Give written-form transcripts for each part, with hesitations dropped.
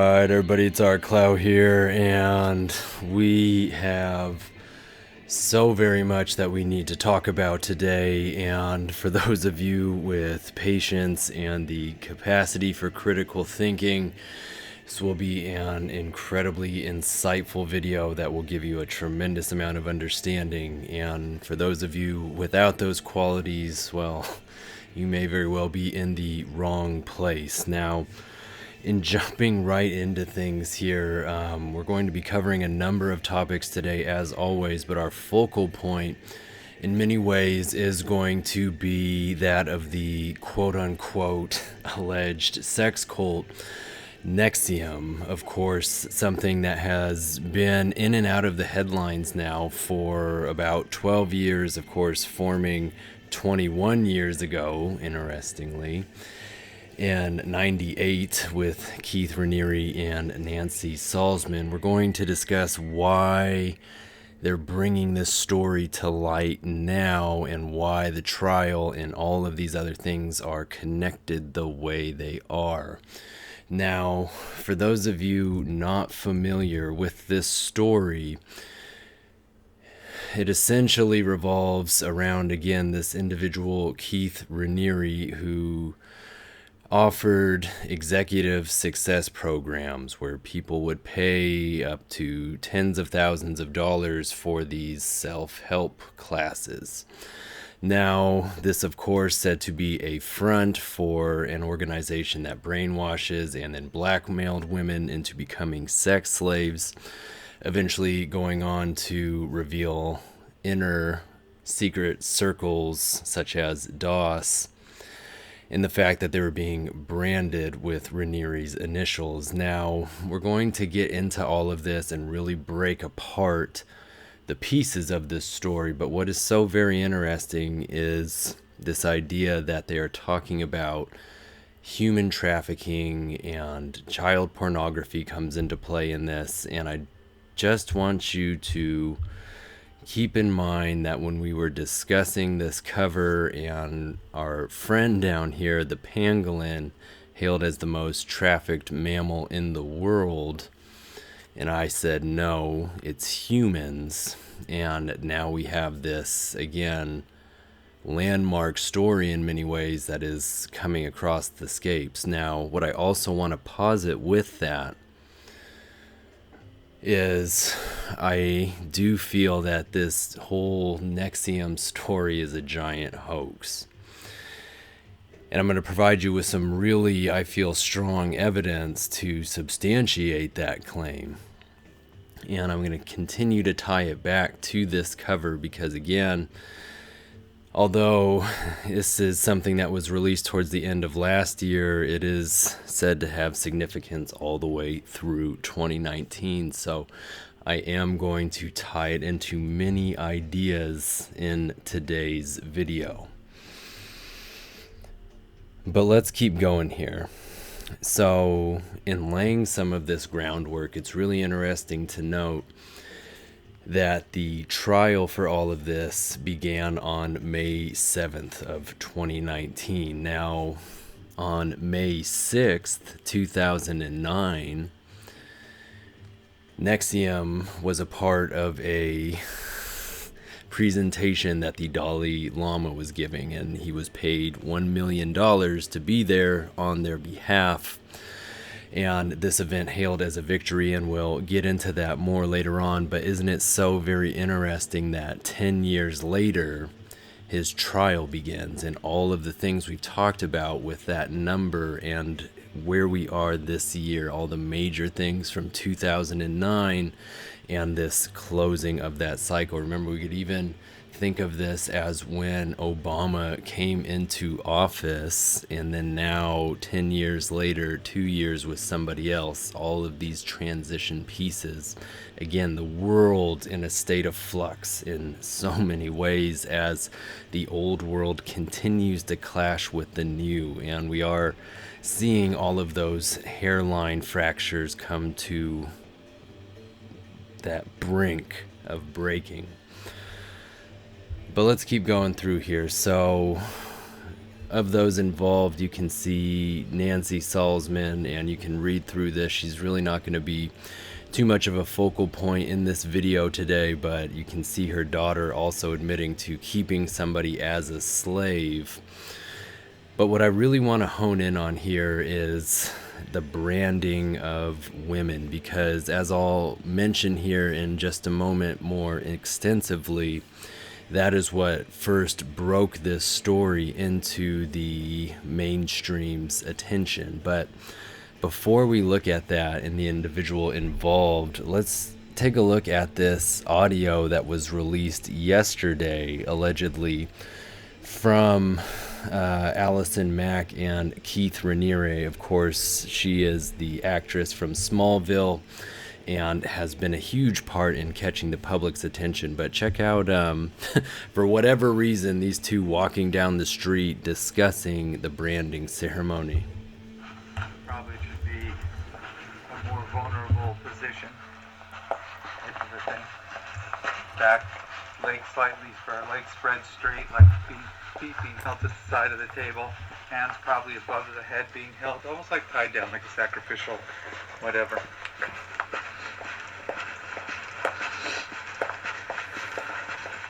Alright, everybody, it's our Klaus here, and we have so very much that we need to talk about today. And for those of you with patience and the capacity for critical thinking, this will be an incredibly insightful video that will give you a tremendous amount of understanding. And for those of you without those qualities, well, you may very well be in the wrong place. Now, in jumping right into things here, we're going to be covering a number of topics today, as always, but our focal point in many ways is going to be that of the quote-unquote alleged sex cult NXIVM. Of course, something that has been in and out of the headlines now for about 12 years, of course, forming 21 years ago, interestingly, in 98 with Keith Raniere and Nancy Salzman. We're going to discuss why they're bringing this story to light now and why the trial and all of these other things are connected the way they are. Now, for those of you not familiar with this story, it essentially revolves around, again, this individual, Keith Raniere, who offered executive success programs where people would pay up to tens of thousands of dollars for these self-help classes. Now, this, of course, said to be a front for an organization that brainwashes and then blackmailed women into becoming sex slaves, eventually going on to reveal inner secret circles such as DOS, and the fact that they were being branded with Raniere's initials. Now, we're going to get into all of this and really break apart the pieces of this story, but what is so very interesting is this idea that they are talking about human trafficking and child pornography comes into play in this, and I just want you to keep in mind that when we were discussing this cover and our friend down here, the pangolin, hailed as the most trafficked mammal in the world, and I said, no, it's humans. And now we have this, again, landmark story in many ways that is coming across the scapes. Now, what I also want to posit with that is I do feel that this whole NXIVM story is a giant hoax. And I'm going to provide you with some really, I feel, strong evidence to substantiate that claim. And I'm going to continue to tie it back to this cover because, again, although this is something that was released towards the end of last year, it is said to have significance all the way through 2019. So I am going to tie it into many ideas in today's video. But let's keep going here. So in laying some of this groundwork, it's really interesting to note that the trial for all of this began on May 7th of 2019. Now, on May 6th, 2009, NXIVM was a part of a presentation that the Dalai Lama was giving, and he was paid $1 million to be there on their behalf. And this event hailed as a victory, and we'll get into that more later on. But isn't it so very interesting that 10 years later, his trial begins, and all of the things we've talked about with that number and where we are this year, all the major things from 2009 and this closing of that cycle. Remember, we could even think of this as when Obama came into office, and then now 10 years later, 2 years with somebody else, all of these transition pieces. Again, the world in a state of flux in so many ways as the old world continues to clash with the new, and we are seeing all of those hairline fractures come to that brink of breaking. But let's keep going through here. So of those involved, you can see Nancy Salzman, and you can read through this. She's really not going to be too much of a focal point in this video today, but you can see her daughter also admitting to keeping somebody as a slave. But what I really want to hone in on here is the branding of women, because as I'll mention here in just a moment more extensively, that is what first broke this story into the mainstream's attention. But before we look at that and the individual involved, let's take a look at this audio that was released yesterday, allegedly, from Allison Mack and Keith Raniere. Of course, she is the actress from Smallville and has been a huge part in catching the public's attention. But check out, for whatever reason, these two walking down the street discussing the branding ceremony. Probably should be a more vulnerable position into the thing. Back, legs slightly spread straight, like feet being held to the side of the table, hands probably above the head being held, almost like tied down, like a sacrificial whatever.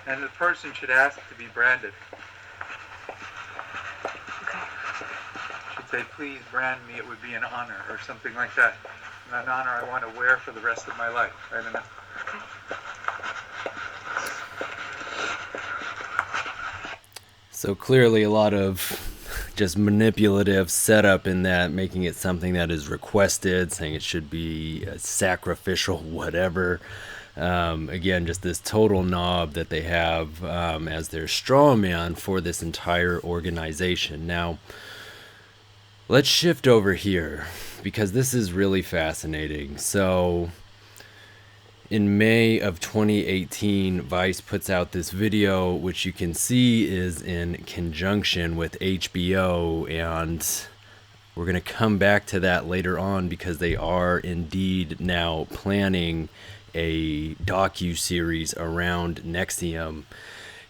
And the person should ask to be branded. Should say, please brand me, it would be an honor, or something like that. And an honor I want to wear for the rest of my life. I don't know. So clearly a lot of just manipulative setup in that, making it something that is requested, saying it should be a sacrificial whatever. Again, just this total knob that they have as their straw man for this entire organization. Now, let's shift over here, because this is really fascinating. So in May of 2018, Vice puts out this video, which you can see is in conjunction with HBO, and we're going to come back to that later on, because they are indeed now planning a docu-series around NXIVM.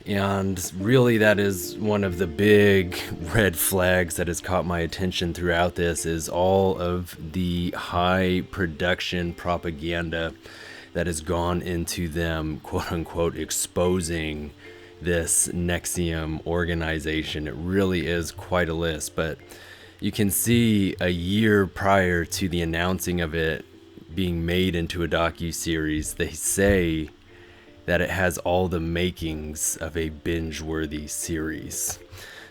And really, that is one of the big red flags that has caught my attention throughout this, is all of the high production propaganda that has gone into them, quote unquote, exposing this NXIVM organization. It really is quite a list, but you can see a year prior to the announcing of it being made into a docu-series, they say that it has all the makings of a binge-worthy series.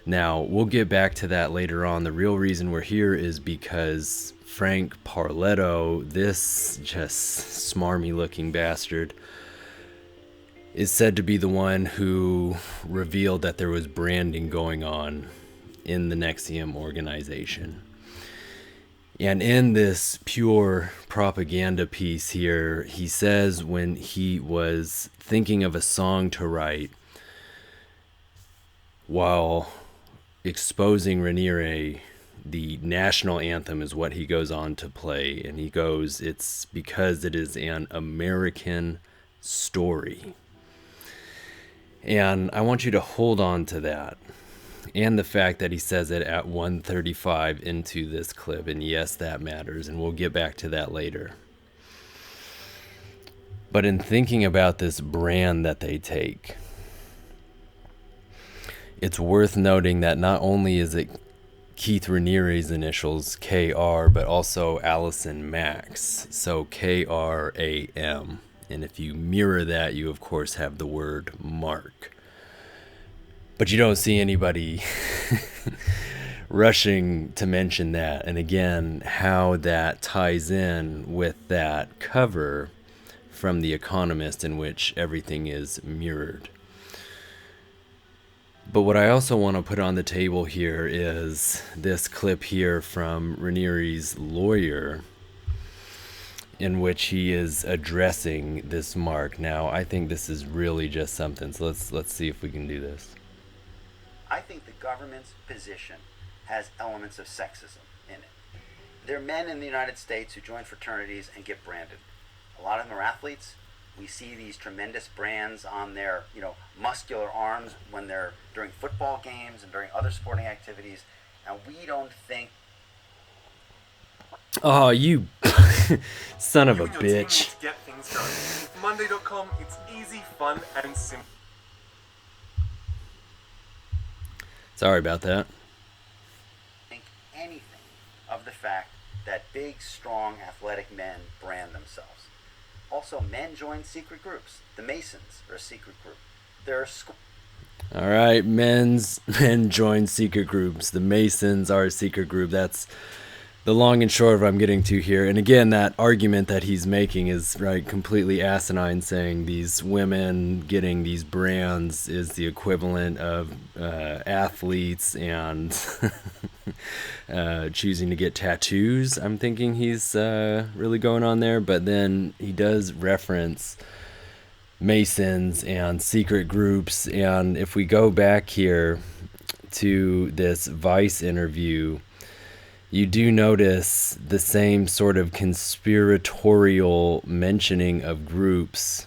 Now, we'll get back to that later on. The real reason we're here is because Frank Parletto, this just smarmy looking bastard, is said to be the one who revealed that there was branding going on in the NXIVM organization. And in this pure propaganda piece here, he says when he was thinking of a song to write while exposing Raniere, the national anthem is what he goes on to play. And he goes, it's because it is an American story. And I want you to hold on to that. And the fact that he says it at 1:35 into this clip. And yes, that matters. And we'll get back to that later. But in thinking about this brand that they take, it's worth noting that not only is it Keith Raniere's initials, KR, but also Allison Mack's, so KRAM. And if you mirror that, you of course have the word Mark. But you don't see anybody rushing to mention that. And again, how that ties in with that cover from The Economist, in which everything is mirrored. But what I also want to put on the table here is this clip here from Raniere's lawyer, in which he is addressing this mark. Now, I think this is really just something. So let's see if we can do this. I think the government's position has elements of sexism in it. There are men in the United States who join fraternities and get branded. A lot of them are athletes, We see these tremendous brands on their, muscular arms when they're during football games and during other sporting activities, and we don't think. Oh, you son of a You and your team need bitch. to get things going. With Monday.com, it's easy, fun, and simple. Sorry about that. Think anything of the fact that big, strong, athletic men brand themselves. Also, men join secret groups. The Masons are a secret group. There are All right, men join secret groups. The Masons are a secret group. That's the long and short of what I'm getting to here. And again, that argument that he's making is completely asinine, saying these women getting these brands is the equivalent of athletes and choosing to get tattoos. I'm thinking he's really going on there, but then he does reference Masons and secret groups. And if we go back here to this Vice interview, you do notice the same sort of conspiratorial mentioning of groups,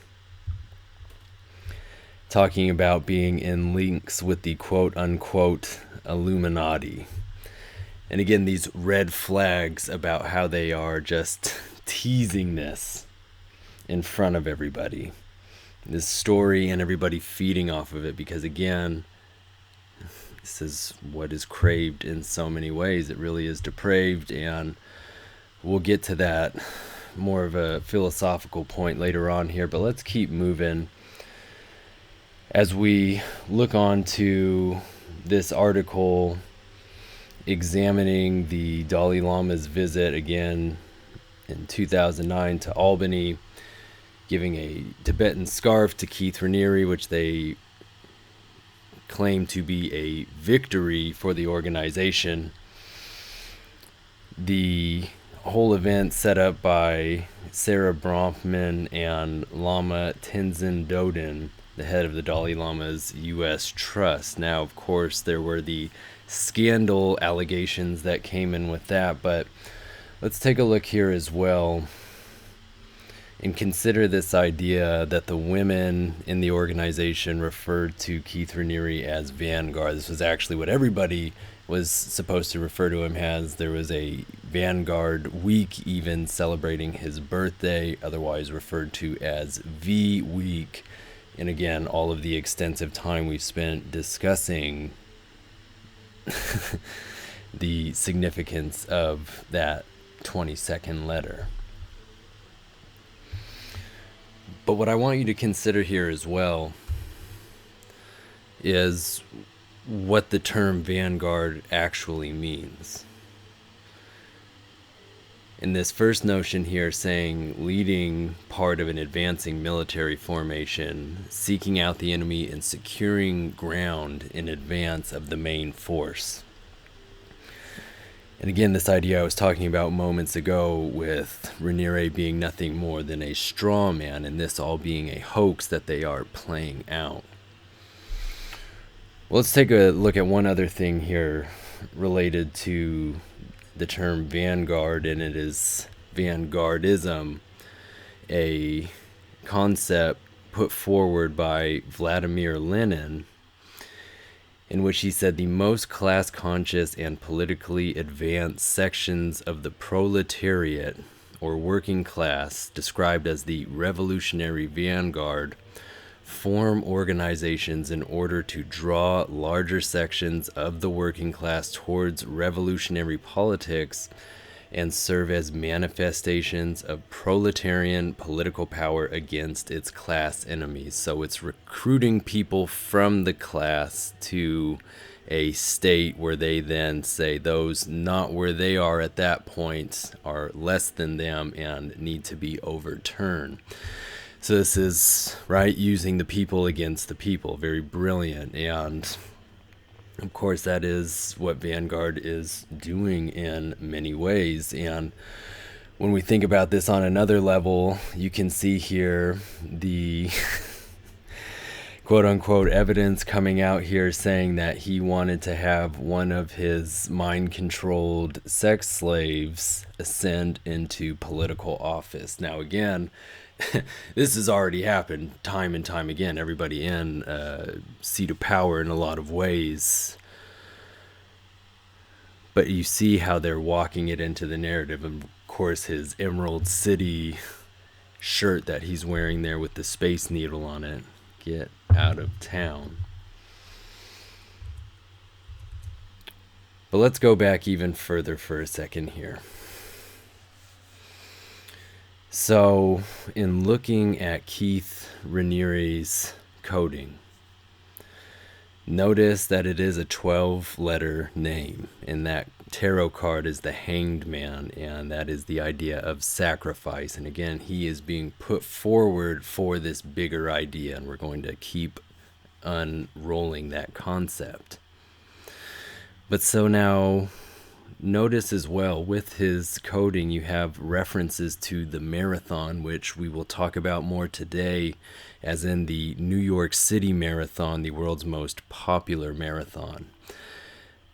talking about being in links with the quote-unquote Illuminati. And again, these red flags about how they are just teasing this in front of everybody. This story and everybody feeding off of it, because again, this is what is craved in so many ways. It really is depraved, and we'll get to that more of a philosophical point later on here, but let's keep moving as we look on to this article examining the Dalai Lama's visit again in 2009 to Albany, giving a Tibetan scarf to Keith Raniere, which they claim to be a victory for the organization. The whole event set up by Sarah Bronfman and Lama Tenzin Doden, the head of the Dalai Lama's U.S. Trust. Now, of course, there were the scandal allegations that came in with that, but let's take a look here as well and consider this idea that the women in the organization referred to Keith Raniere as Vanguard. This was actually what everybody was supposed to refer to him as. There was a Vanguard week even celebrating his birthday, otherwise referred to as V Week. And again, all of the extensive time we've spent discussing the significance of that 20-second letter. But what I want you to consider here as well is what the term Vanguard actually means. In this first notion here, saying leading part of an advancing military formation, seeking out the enemy and securing ground in advance of the main force. And again, this idea I was talking about moments ago with Raniere being nothing more than a straw man, and this all being a hoax that they are playing out. Well, let's take a look at one other thing here related to the term Vanguard, and it is Vanguardism, a concept put forward by Vladimir Lenin, in which he said the most class-conscious and politically advanced sections of the proletariat, or working class, described as the revolutionary vanguard, form organizations in order to draw larger sections of the working class towards revolutionary politics and serve as manifestations of proletarian political power against its class enemies. So it's recruiting people from the class to a state where they then say those not where they are at that point are less than them and need to be overturned. So this is, using the people against the people. Very brilliant. And of course, that is what Vanguard is doing in many ways. And when we think about this on another level, you can see here the quote unquote evidence coming out here saying that he wanted to have one of his mind controlled sex slaves ascend into political office. Now, again, this has already happened time and time again. Everybody in seat of power in a lot of ways. But you see how they're walking it into the narrative. And of course, his Emerald City shirt that he's wearing there with the Space Needle on it. Get out of town. But let's go back even further for a second here. So, in looking at Keith Raniere's coding, notice that it is a 12-letter name, and that tarot card is the Hanged Man, and that is the idea of sacrifice. And again, he is being put forward for this bigger idea, and we're going to keep unrolling that concept. But so now, notice as well, with his coding, you have references to the marathon, which we will talk about more today, as in the New York City Marathon, the world's most popular marathon.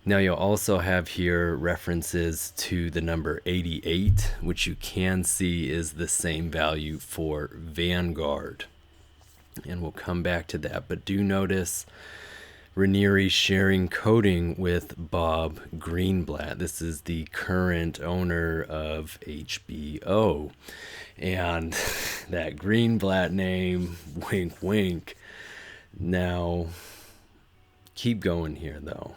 Now you'll also have here references to the number 88, which you can see is the same value for Vanguard. And we'll come back to that, but do notice Raniere sharing coding with Bob Greenblatt. This is the current owner of HBO. And that Greenblatt name, wink, wink. Now, keep going here, though.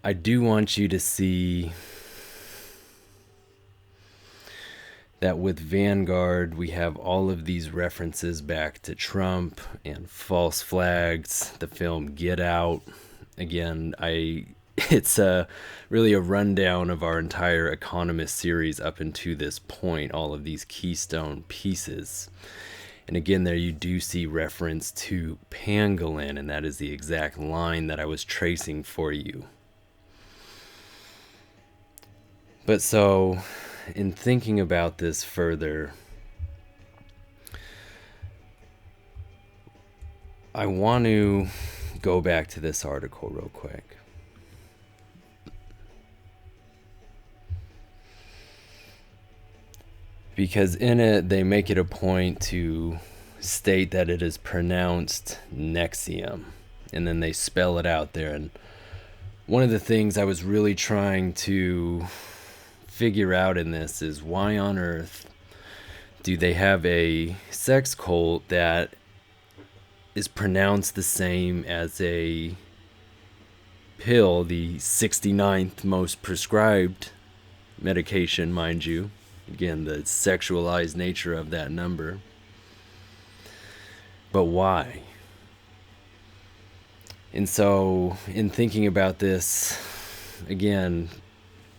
I do want you to see that with Vanguard, we have all of these references back to Trump and false flags, the film Get Out. Again, it's really a rundown of our entire Economist series up until this point, all of these keystone pieces. And again, there you do see reference to pangolin, and that is the exact line that I was tracing for you. But so, in thinking about this further, I want to go back to this article real quick. Because in it, they make it a point to state that it is pronounced NXIVM, and then they spell it out there. And one of the things I was really trying to figure out in this is, why on earth do they have a sex cult that is pronounced the same as a pill, the 69th most prescribed medication, mind you. Again, the sexualized nature of that number. But why? And so, in thinking about this, again,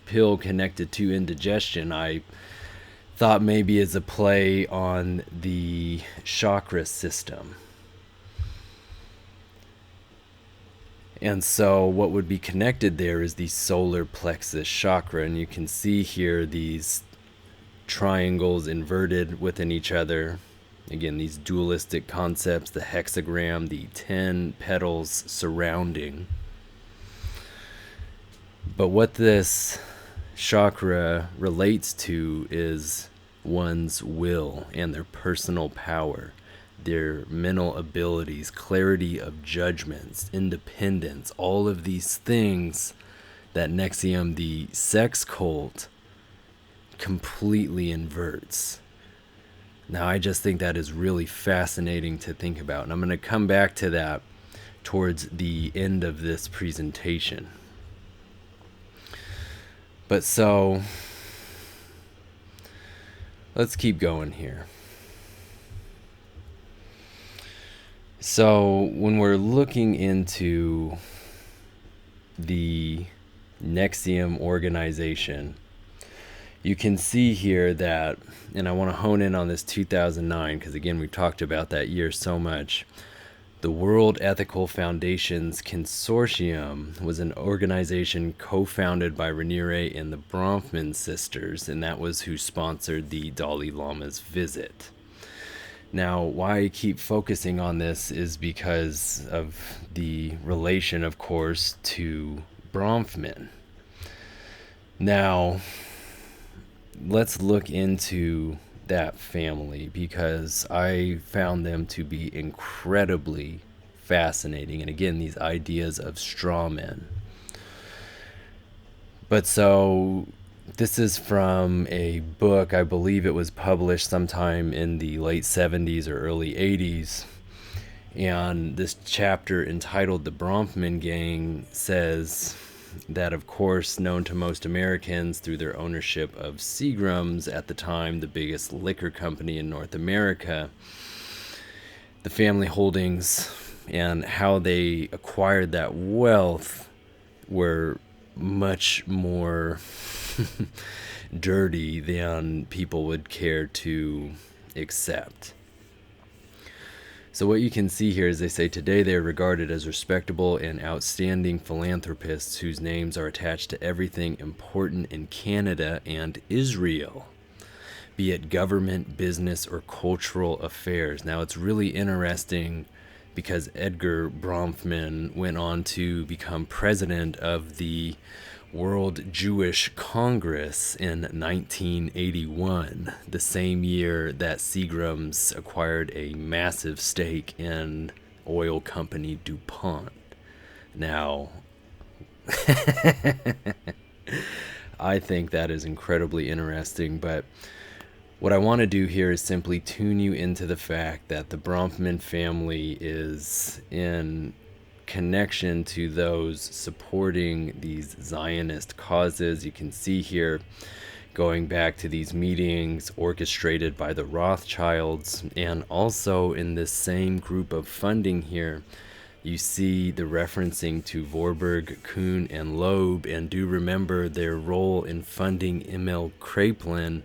pill connected to indigestion, I thought maybe as a play on the chakra system. And so what would be connected there is the solar plexus chakra, and you can see here these triangles inverted within each other. Again, these dualistic concepts, the hexagram, the 10 petals surrounding. But what this chakra relates to is one's will and their personal power, their mental abilities, clarity of judgments, independence, all of these things that NXIVM, the sex cult, completely inverts. Now, I just think that is really fascinating to think about, and I'm going to come back to that towards the end of this presentation. But so, let's keep going here. So, when we're looking into the NXIVM organization, you can see here that, and I want to hone in on this 2009, because again, we've talked about that year so much. The World Ethical Foundation's Consortium was an organization co-founded by Raniere and the Bronfman sisters, and that was who sponsored the Dalai Lama's visit. Now, why I keep focusing on this is because of the relation, of course, to Bronfman. Now, let's look into that family, because I found them to be incredibly fascinating. And again, these ideas of straw men. But so this is from a book, I believe it was published sometime in the late 70s or early 80s. And this chapter entitled The Bronfman Gang says that, of course, known to most Americans through their ownership of Seagram's, at the time the biggest liquor company in North America, the family holdings and how they acquired that wealth were much more dirty than people would care to accept. So what you can see here is they say today they are regarded as respectable and outstanding philanthropists whose names are attached to everything important in Canada and Israel, be it government, business, or cultural affairs. Now, it's really interesting because Edgar Bronfman went on to become president of the World Jewish Congress in 1981, the same year that Seagram's acquired a massive stake in oil company DuPont. Now, I think that is incredibly interesting, but what I want to do here is simply tune you into the fact that the Bronfman family is in connection to those supporting these Zionist causes. You can see here, going back to these meetings orchestrated by the Rothschilds, and also in this same group of funding here, you see the referencing to Vorberg, Kuhn, and Loeb, and do remember their role in funding Emil Kraepelin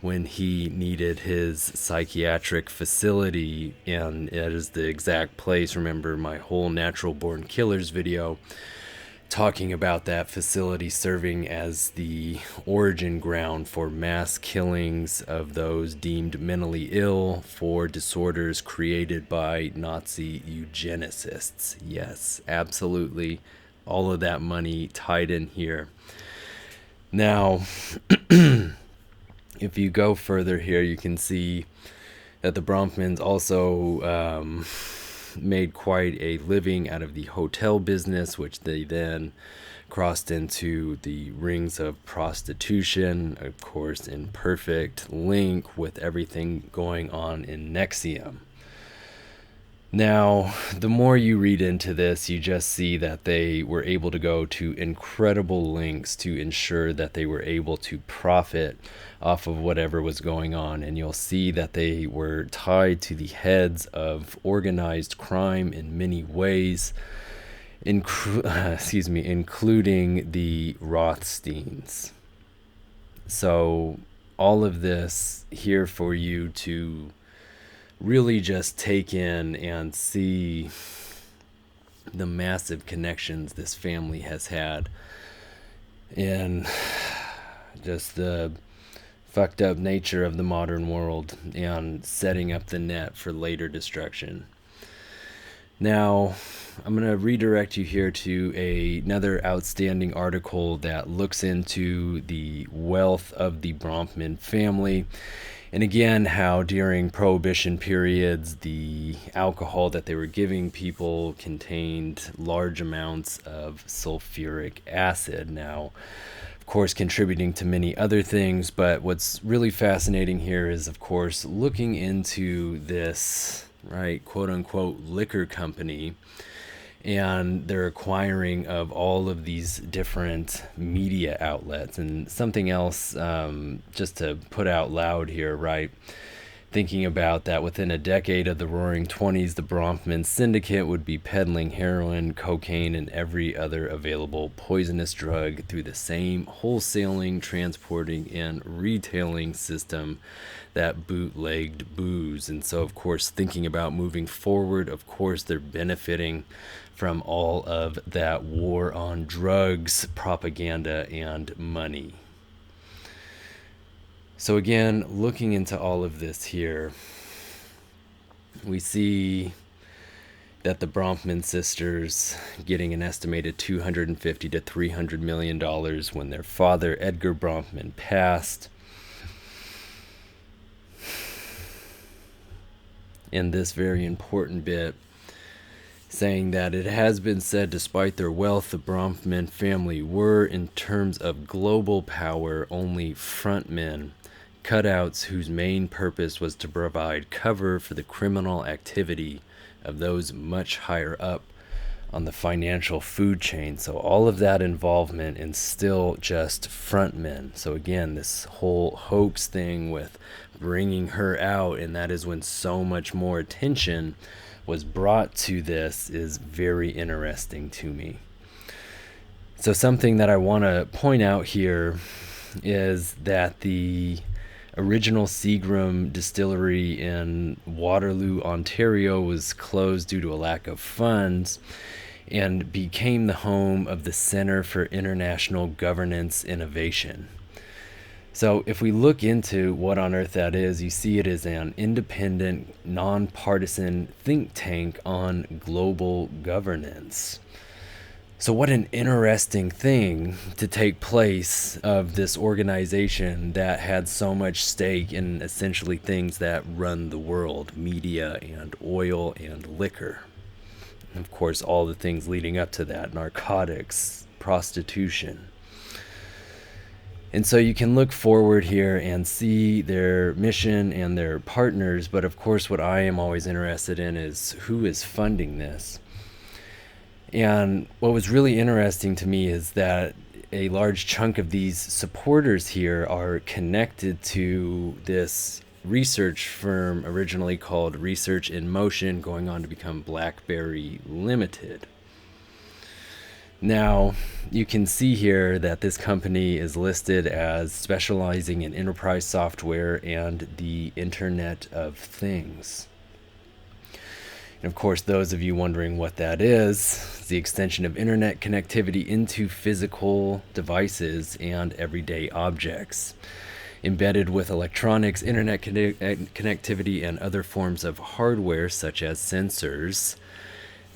when he needed his psychiatric facility, and it is the exact place. Remember my whole Natural Born Killers video talking about that facility serving as the origin ground for mass killings of those deemed mentally ill for disorders created by Nazi eugenicists. Yes, absolutely. All of that money tied in here. Now, if you go further here, you can see that the Bronfmans also made quite a living out of the hotel business, which they then crossed into the rings of prostitution, of course, in perfect link with everything going on in NXIVM. Now, the more you read into this, you just see that they were able to go to incredible lengths to ensure that they were able to profit off of whatever was going on. And you'll see that they were tied to the heads of organized crime in many ways, including the Rothsteins. So all of this here for you to really just take in and see the massive connections this family has had, and just the fucked up nature of the modern world and setting up the net for later destruction. Now, I'm going to redirect you here to another outstanding article that looks into the wealth of the Bronfman family. And again, how during Prohibition periods, the alcohol that they were giving people contained large amounts of sulfuric acid. Now, of course, contributing to many other things, but what's really fascinating here is, of course, looking into this, right, quote-unquote liquor company and their acquiring of all of these different media outlets. And something else, just to put out loud here, right? Thinking about that within a decade of the Roaring Twenties, the Bronfman Syndicate would be peddling heroin, cocaine, and every other available poisonous drug through the same wholesaling, transporting, and retailing system that bootlegged booze. And so, of course, thinking about moving forward, of course, they're benefiting from all of that war on drugs, propaganda, and money. So again, looking into all of this here, we see that the Bronfman sisters getting an estimated $250 to $300 million when their father, Edgar Bronfman, passed. And this very important bit saying that it has been said despite their wealth, the Bronfman family were, in terms of global power, only frontmen, cutouts whose main purpose was to provide cover for the criminal activity of those much higher up on the financial food chain. So all of that involvement and still just frontmen. So again, this whole hoax thing with bringing her out, and that is when so much more attention was brought to this, is very interesting to me. So something that I want to point out here is that the original Seagram distillery in Waterloo, Ontario was closed due to a lack of funds and became the home of the Center for International Governance Innovation. So if we look into what on earth that is, you see it as an independent, nonpartisan think tank on global governance. So what an interesting thing to take place of this organization that had so much stake in essentially things that run the world, media and oil and liquor. And of course, all the things leading up to that, narcotics, prostitution. And so you can look forward here and see their mission and their partners, but of course what I am always interested in is who is funding this. And what was really interesting to me is that a large chunk of these supporters here are connected to this research firm originally called Research in Motion, going on to become BlackBerry Limited. Now, you can see here that this company is listed as specializing in enterprise software and the Internet of Things. And of course, those of you wondering what that is the extension of internet connectivity into physical devices and everyday objects. Embedded with electronics, internet connectivity, and other forms of hardware such as sensors,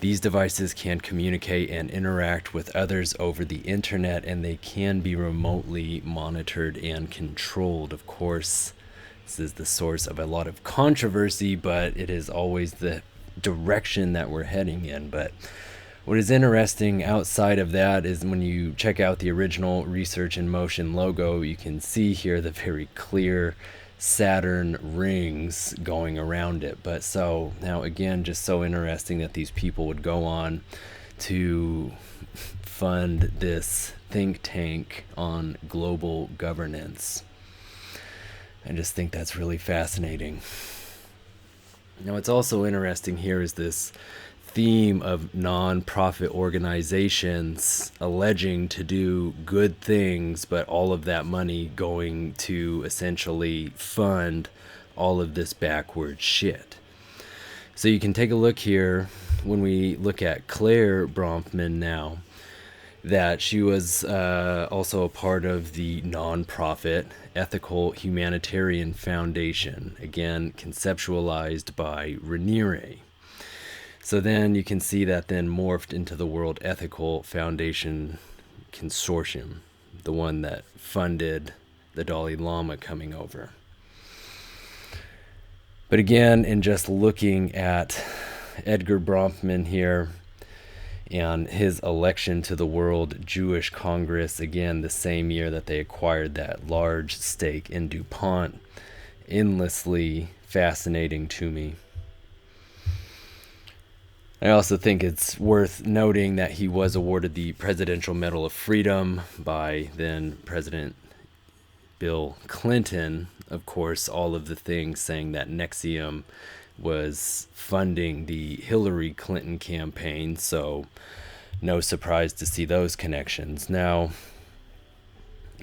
these devices can communicate and interact with others over the internet, and they can be remotely monitored and controlled. Of course, this is the source of a lot of controversy, but it is always the direction that we're heading in. But what is interesting outside of that is when you check out the original Research in Motion logo, you can see here the very clear Saturn rings going around it. But so now again, just so interesting that these people would go on to fund this think tank on global governance. I just think that's really fascinating. Now, what's also interesting here is this theme of non-profit organizations alleging to do good things, but all of that money going to essentially fund all of this backward shit. So you can take a look here when we look at Claire Bronfman now, that she was also a part of the non-profit Ethical Humanitarian Foundation, again conceptualized by Raniere. So then you can see that then morphed into the World Ethical Foundation Consortium, the one that funded the Dalai Lama coming over. But again, in just looking at Edgar Bronfman here and his election to the World Jewish Congress, again, the same year that they acquired that large stake in DuPont, endlessly fascinating to me. I also think it's worth noting that he was awarded the Presidential Medal of Freedom by then President Bill Clinton. Of course, all of the things saying that NXIVM was funding the Hillary Clinton campaign, so no surprise to see those connections. Now,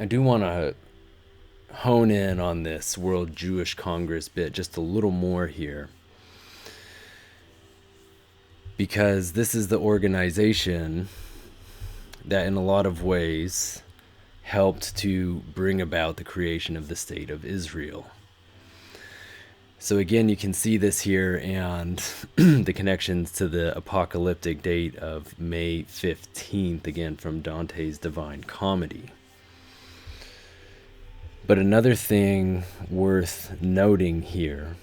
I do want to hone in on this World Jewish Congress bit just a little more here, because this is the organization that in a lot of ways helped to bring about the creation of the State of Israel. So again, you can see this here and the connections to the apocalyptic date of May 15th, again from Dante's Divine Comedy. But another thing worth noting here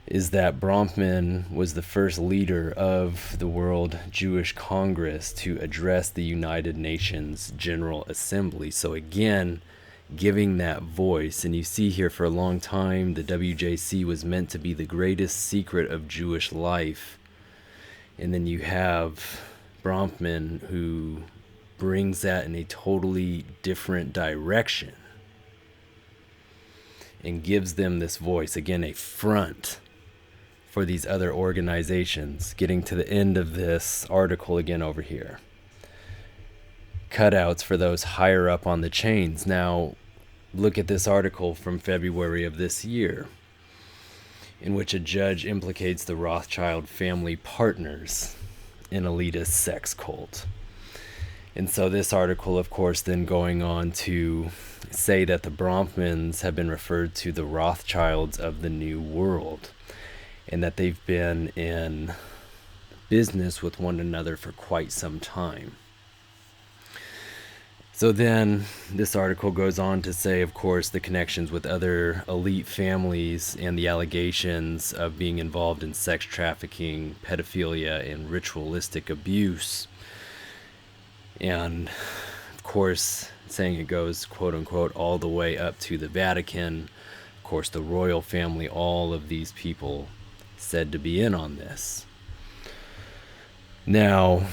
is that Bronfman was the first leader of the World Jewish Congress to address the United Nations General Assembly. So again, giving that voice. And you see here, for a long time, the WJC was meant to be the greatest secret of Jewish life. And then you have Bronfman, who brings that in a totally different direction and gives them this voice, again, a front for these other organizations. Getting to the end of this article again over here. Cutouts for those higher up on the chains. Now, look at this article from February of this year, in which a judge implicates the Rothschild family partners in elitist sex cult. And so this article, of course, then going on to say that the Bronfmans have been referred to the Rothschilds of the New World, and that they've been in business with one another for quite some time. So then this article goes on to say, of course, the connections with other elite families and the allegations of being involved in sex trafficking, pedophilia, and ritualistic abuse. And, of course, saying it goes, quote unquote, all the way up to the Vatican. Of course, the royal family, all of these people said to be in on this. Now,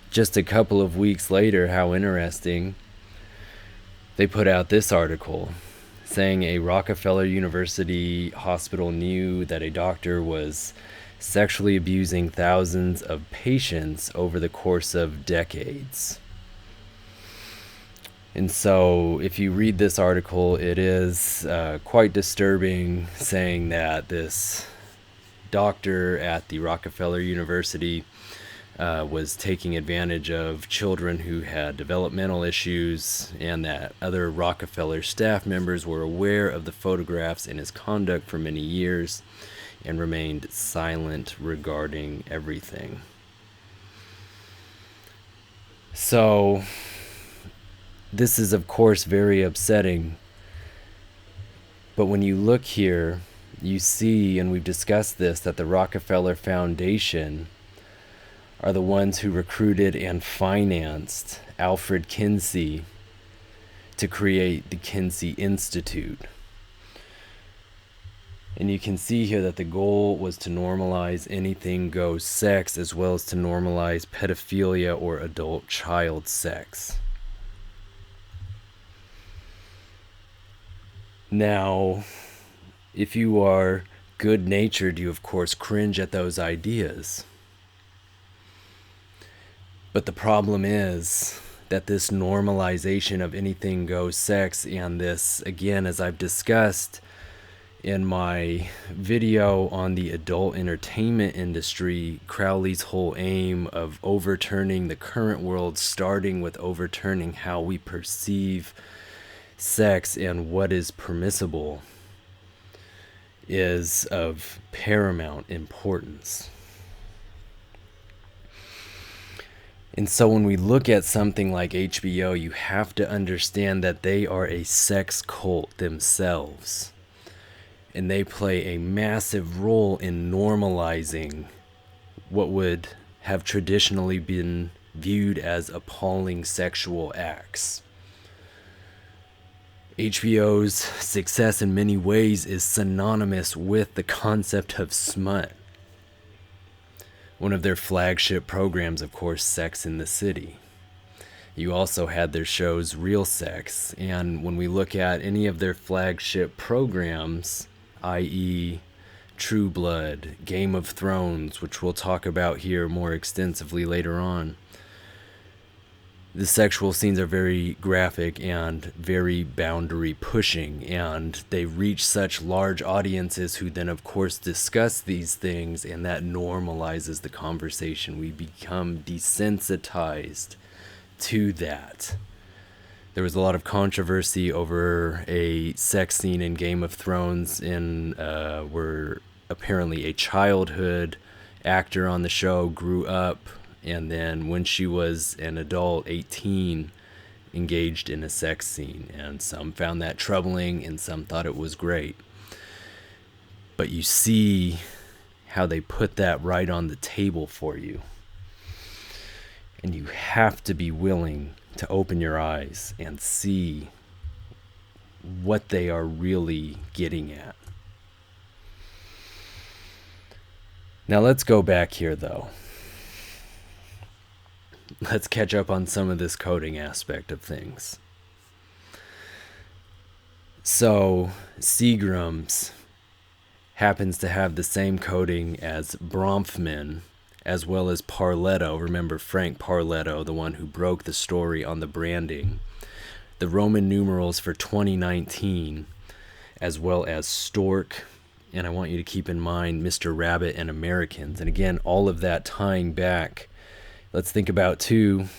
just a couple of weeks later, how interesting, they put out this article saying a Rockefeller University hospital knew that a doctor was sexually abusing thousands of patients over the course of decades. And so if you read this article, it is quite disturbing, saying that this doctor at the Rockefeller University was taking advantage of children who had developmental issues, and that other Rockefeller staff members were aware of the photographs and his conduct for many years and remained silent regarding everything. So this is, of course, very upsetting. But when you look here, you see, and we've discussed this, that the Rockefeller Foundation are the ones who recruited and financed Alfred Kinsey to create the Kinsey Institute. And you can see here that the goal was to normalize anything goes sex, as well as to normalize pedophilia or adult child sex. Now, if you are good-natured, you of course cringe at those ideas. But the problem is that this normalization of anything goes sex, and this, again, as I've discussed in my video on the adult entertainment industry, Crowley's whole aim of overturning the current world, starting with overturning how we perceive sex and what is permissible, is of paramount importance. And so when we look at something like HBO, you have to understand that they are a sex cult themselves. And they play a massive role in normalizing what would have traditionally been viewed as appalling sexual acts. HBO's success in many ways is synonymous with the concept of smut. One of their flagship programs, of course, Sex in the City. You also had their shows Real Sex, and when we look at any of their flagship programs, i.e. True Blood, Game of Thrones, which we'll talk about here more extensively later on, the sexual scenes are very graphic and very boundary pushing, and they reach such large audiences who then of course discuss these things, and that normalizes the conversation. We become desensitized to that. there was a lot of controversy over a sex scene in Game of Thrones where apparently a childhood actor on the show grew up, and then when she was an adult, 18, engaged in a sex scene. And some found that troubling and some thought it was great. But you see how they put that right on the table for you. And you have to be willing to open your eyes and see what they are really getting at. Now let's go back here though. Let's catch up on some of this coding aspect of things. So Seagram's happens to have the same coding as Bronfman, as well as Parletto. Remember Frank Parletto, the one who broke the story on the branding. The Roman numerals for 2019, as well as Stork. And I want you to keep in mind Mr. Rabbit and Americans. And again, all of that tying back. Let's think about, too,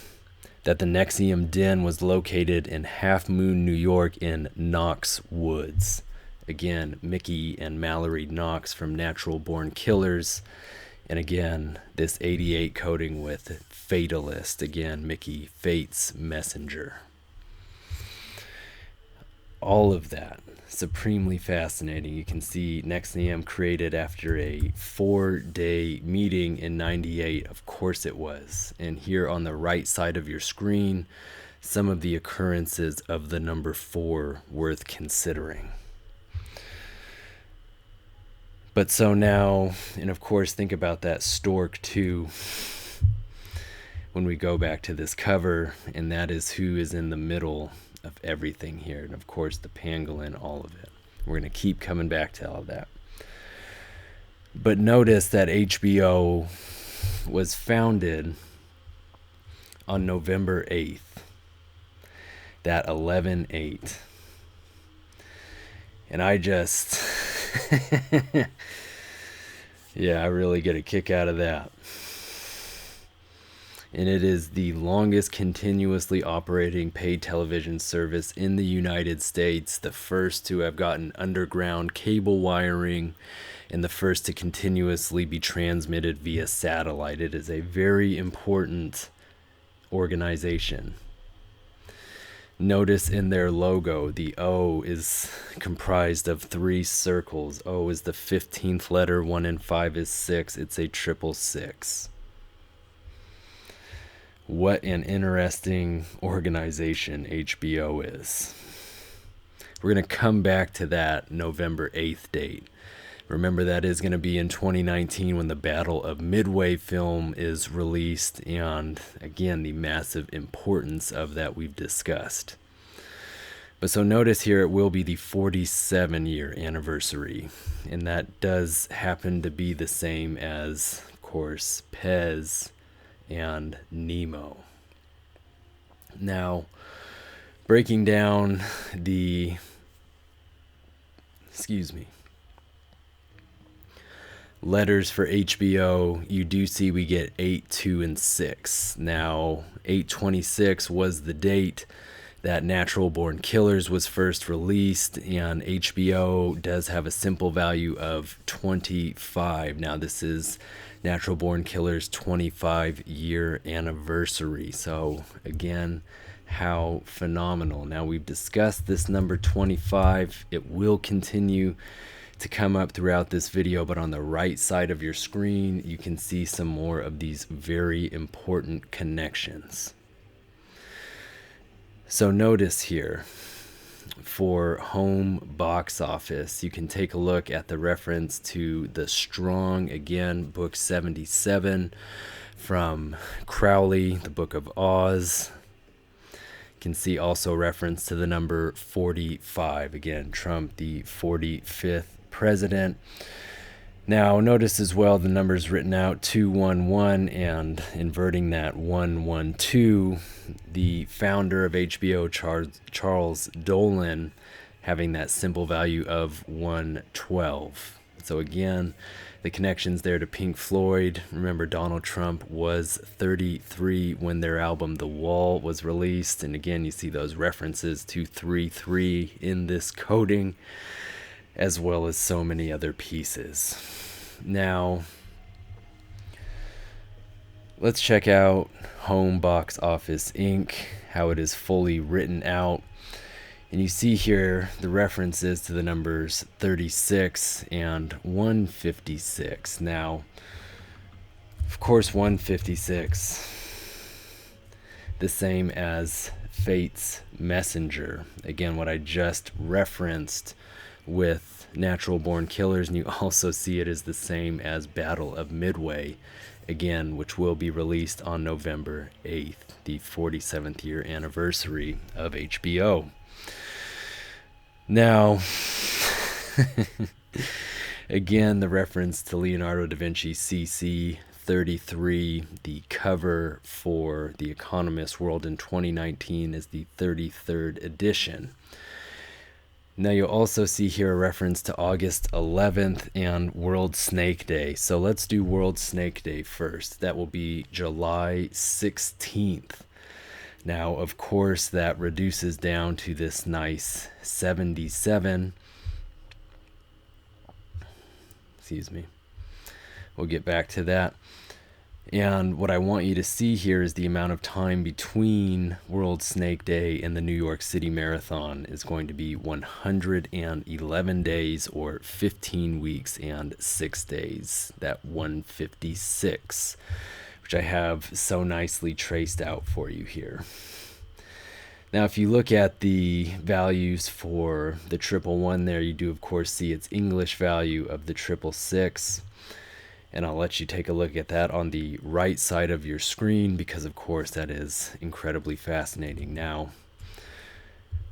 that the NXIVM Den was located in Half Moon, New York in Knox Woods. Again, Mickey and Mallory Knox from Natural Born Killers. And again, this 88 coding with Fatalist. Again, Mickey, Fate's messenger. All of that, supremely fascinating. You can see NXIVM created after a 4-day meeting in 98. Of course it was. And here on the right side of your screen, some of the occurrences of the number 4 worth considering. But so now, and of course, think about that stork too, when we go back to this cover, and that is who is in the middle of everything here. And of course, the pangolin, all of it. We're going to keep coming back to all of that. But notice that HBO was founded on November 8th, that 11/8. And I just... yeah, I really get a kick out of that. And it is the longest continuously operating paid television service in the United States, the first to have gotten underground cable wiring, and the first to continuously be transmitted via satellite. It is a very important organization. Notice in their logo, the O is comprised of 3 circles. O is the 15th letter, 1 and 5 is 6. It's a 666. What an interesting organization HBO is. We're going to come back to that November 8th date. Remember, that is going to be in 2019 when the Battle of Midway film is released, and again, the massive importance of that we've discussed. But so notice here, it will be the 47-year anniversary, and that does happen to be the same as, of course, Pez and Nemo. Now, breaking down the, letters for HBO, you do see we get 8, 2, and 6. Now, 8/26 was the date that Natural Born Killers was first released, and HBO does have a simple value of 25. Now, this is Natural Born Killers' 25-year anniversary. So, again, how phenomenal. Now, we've discussed this number 25. It will continue to come up throughout this video, but on the right side of your screen, you can see some more of these very important connections. So notice here, for home box office, you can take a look at the reference to the Strong, again, book 77 from Crowley, the Book of Oz. You can see also reference to the number 45, again, Trump, the 45th president. Now, notice as well the numbers written out 211 and inverting that 112. The founder of HBO, Charles Dolan, having that simple value of 112. So again, the connections there to Pink Floyd. Remember, Donald Trump was 33 when their album The Wall was released. And again, you see those references to 3-3 in this coding, as well as so many other pieces. Now, let's check out Home Box Office Inc., how it is fully written out. And you see here the references to the numbers 36 and 156. Now, of course, 156, the same as Fate's Messenger. Again, what I just referenced with Natural Born Killers, and you also see it is the same as Battle of Midway, again, which will be released on November 8th, the 47th year anniversary of HBO. Now, again, the reference to Leonardo da Vinci CC 33, the cover for the Economist World in 2019 is the 33rd edition. Now you'll also see here a reference to August 11th and World Snake Day. So let's do World Snake Day first. That will be July 16th. Now, of course, that reduces down to this nice 77. Excuse me. We'll get back to that. And what I want you to see here is the amount of time between World Snake Day and the New York City Marathon is going to be 111 days, or 15 weeks and 6 days. That 156. Which I have so nicely traced out for you here. Now, if you look at the values for the 111 there, you do, of course, see its English value of the 666. And I'll let you take a look at that on the right side of your screen because, of course, that is incredibly fascinating. Now,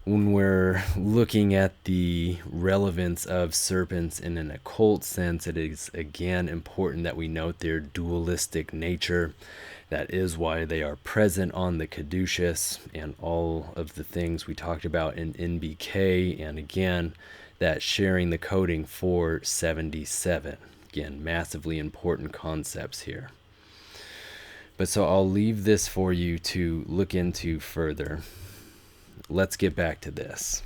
when we're looking at the relevance of serpents in an occult sense, it is again important that we note their dualistic nature. That is why they are present on the caduceus and all of the things we talked about in NBK, and again, that sharing the coding for 77. Again, massively important concepts here. But so I'll leave this for you to look into further. Let's get back to this.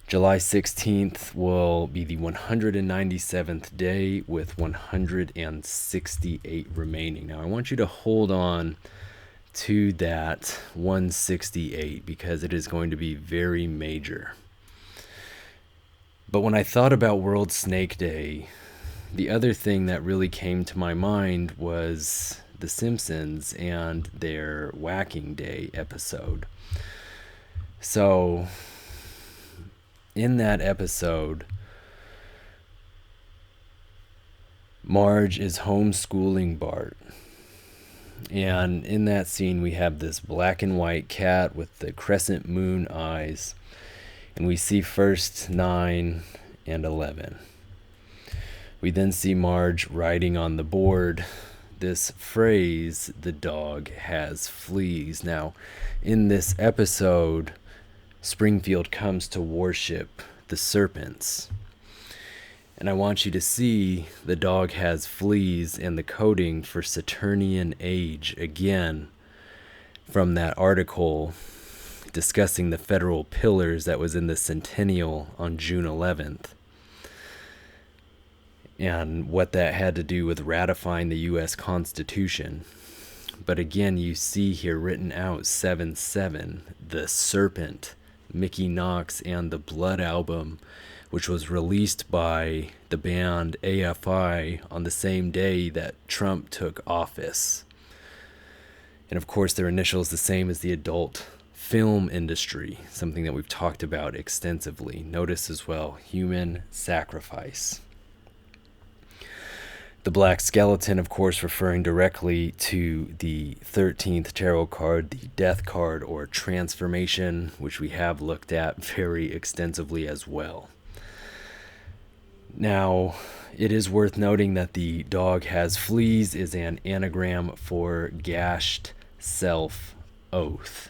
July 16th will be the 197th day with 168 remaining. Now, I want you to hold on to that 168 because it is going to be very major. But when I thought about World Snake Day, the other thing that really came to my mind was The Simpsons and their Whacking Day episode. So, in that episode, Marge is homeschooling Bart. And in that scene, we have this black and white cat with the crescent moon eyes. And we see first 9 and 11. We then see Marge writing on the board this phrase, "The dog has fleas." Now, in this episode, Springfield comes to worship the serpents. And I want you to see the dog has fleas and the coding for Saturnian age, again, from that article discussing the federal pillars that was in the Centennial on June 11th. And what that had to do with ratifying the U.S. Constitution. But again, you see here written out 7-7, the serpent, Mickey Knox, and the Blood album, which was released by the band AFI on the same day that Trump took office. And of course, their initials the same as the adult film industry, something that we've talked about extensively. Notice as well, human sacrifice. The black skeleton, of course, referring directly to the 13th tarot card, the death card, or transformation, which we have looked at very extensively as well. Now, it is worth noting that the dog has fleas is an anagram for gashed self oath.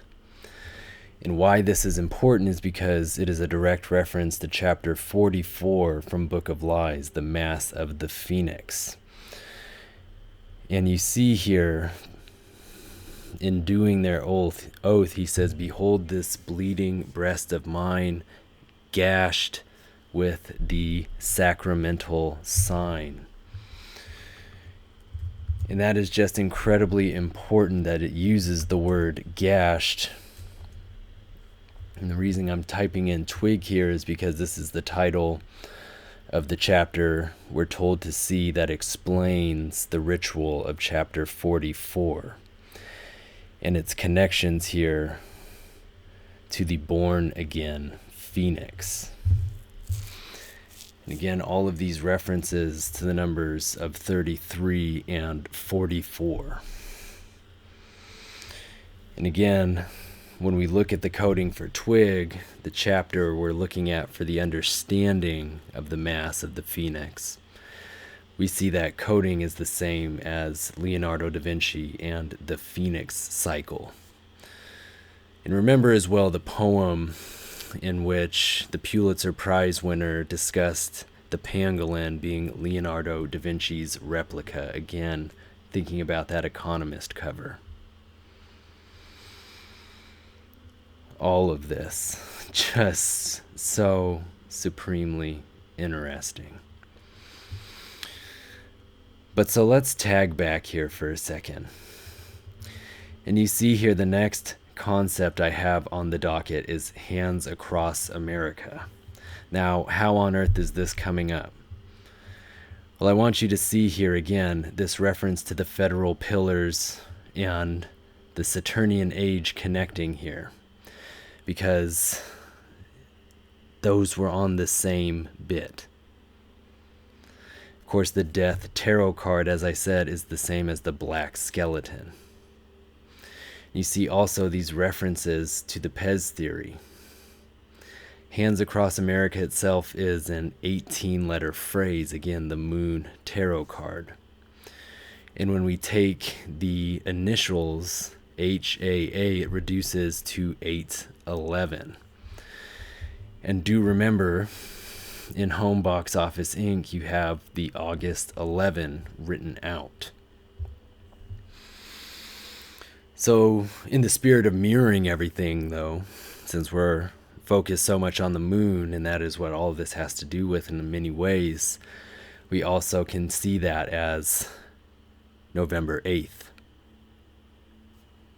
And why this is important is because it is a direct reference to chapter 44 from Book of Lies, the Mass of the Phoenix. And you see here, in doing their oath, he says, "Behold this bleeding breast of mine, gashed with the sacramental sign." And that is just incredibly important that it uses the word gashed. And the reason I'm typing in twig here is because this is the title of the chapter we're told to see that explains the ritual of chapter 44 and its connections here to the born again phoenix. And again, all of these references to the numbers of 33 and 44. And again, when we look at the coding for twig, the chapter we're looking at for the understanding of the Mass of the Phoenix, we see that coding is the same as Leonardo da Vinci and the Phoenix cycle. And remember as well the poem in which the Pulitzer Prize winner discussed the pangolin being Leonardo da Vinci's replica, again, thinking about that Economist cover. All of this just so supremely interesting. But so let's tag back here for a second. And you see here the next concept I have on the docket is Hands Across America. Now, how on earth is this coming up? Well, I want you to see here again this reference to the federal pillars and the Saturnian age connecting here, because those were on the same bit. Of course, the Death Tarot card, as I said, is the same as the Black Skeleton. You see also these references to the Pez theory. Hands Across America itself is an 18-letter phrase, again, the Moon Tarot card. And when we take the initials HAA, it reduces to 811. And do remember, in Home Box Office Inc., you have the August 11 written out. So, in the spirit of mirroring everything, though, since we're focused so much on the moon, and that is what all of this has to do with in many ways, we also can see that as November 8th,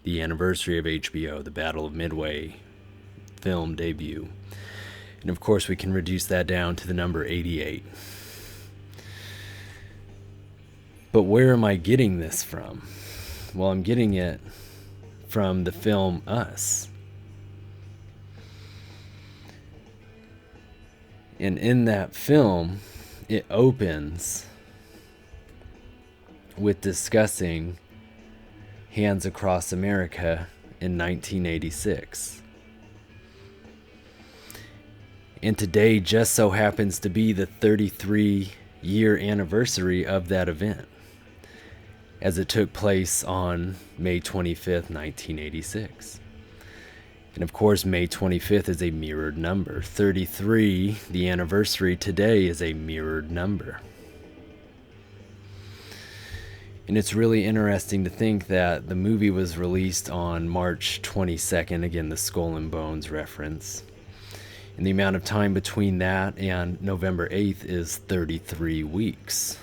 the anniversary of HBO, the Battle of Midway film debut. And of course, we can reduce that down to the number 88. But where am I getting this from? Well, I'm getting it from the film Us. And in that film, it opens with discussing Hands Across America in 1986. And today just so happens to be the 33-year anniversary of that event, as it took place on May 25th, 1986. And of course, May 25th is a mirrored number. 33, the anniversary today, is a mirrored number. And it's really interesting to think that the movie was released on March 22nd, again, the Skull and Bones reference. And the amount of time between that and November 8th is 33 weeks.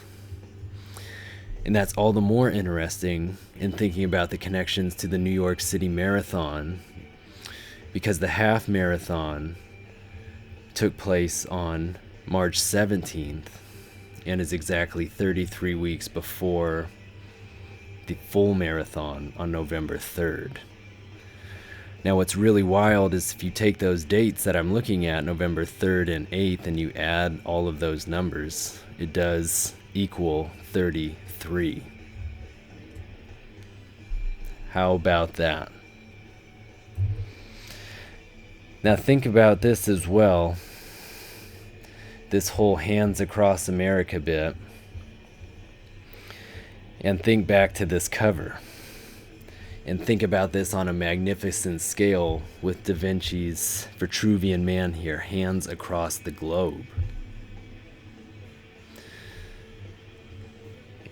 And that's all the more interesting in thinking about the connections to the New York City Marathon, because the half marathon took place on March 17th and is exactly 33 weeks before the full marathon on November 3rd. Now, what's really wild is if you take those dates that I'm looking at, November 3rd and 8th, and you add all of those numbers, it does equal 33. How about that? Now think about this as well, this whole Hands Across America bit, and think back to this cover. And think about this on a magnificent scale with Da Vinci's Vitruvian Man here, hands across the globe.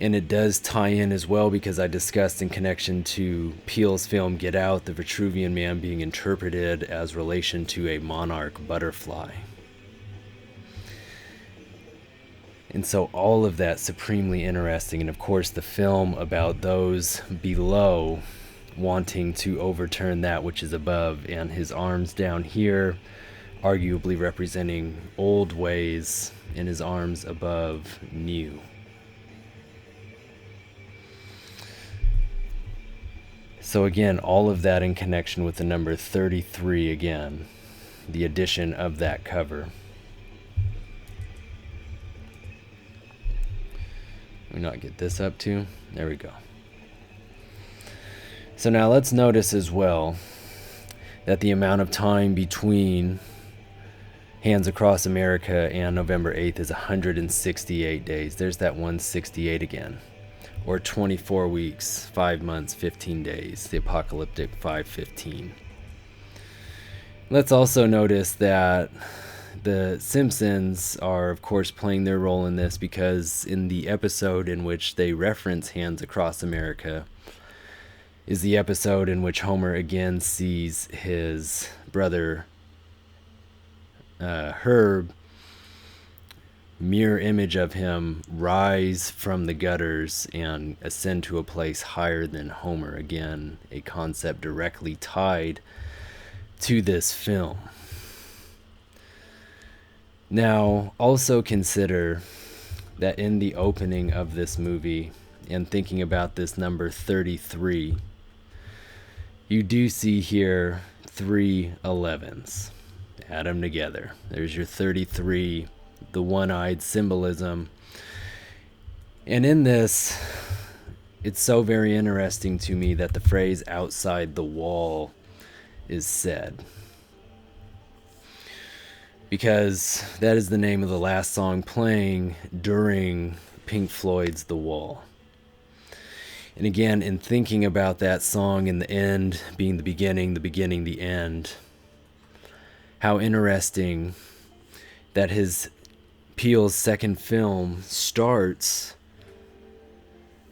And it does tie in as well because I discussed in connection to Peele's film Get Out, the Vitruvian Man being interpreted as relation to a monarch butterfly. And so all of that supremely interesting. And of course the film about those below wanting to overturn that which is above, and his arms down here arguably representing old ways and his arms above new. So again, all of that in connection with the number 33 again, the addition of that cover. Let me not get this up too. There we go. So now let's notice as well that the amount of time between Hands Across America and November 8th is 168 days. There's that 168 again. Or 24 weeks, 5 months, 15 days. The apocalyptic 515. Let's also notice that the Simpsons are, of course, playing their role in this, because in the episode in which they reference Hands Across America is the episode in which Homer again sees his brother Herb, mirror image of him, rise from the gutters and ascend to a place higher than Homer. Again, a concept directly tied to this film. Now, also consider that in the opening of this movie, and thinking about this number 33, you do see here 3 11s. Add them together. There's your 33, the one-eyed symbolism. And in this, it's so very interesting to me that the phrase outside the wall is said, because that is the name of the last song playing during Pink Floyd's The Wall. And again, in thinking about that song and the end being the beginning, the end, how interesting that Peele's second film starts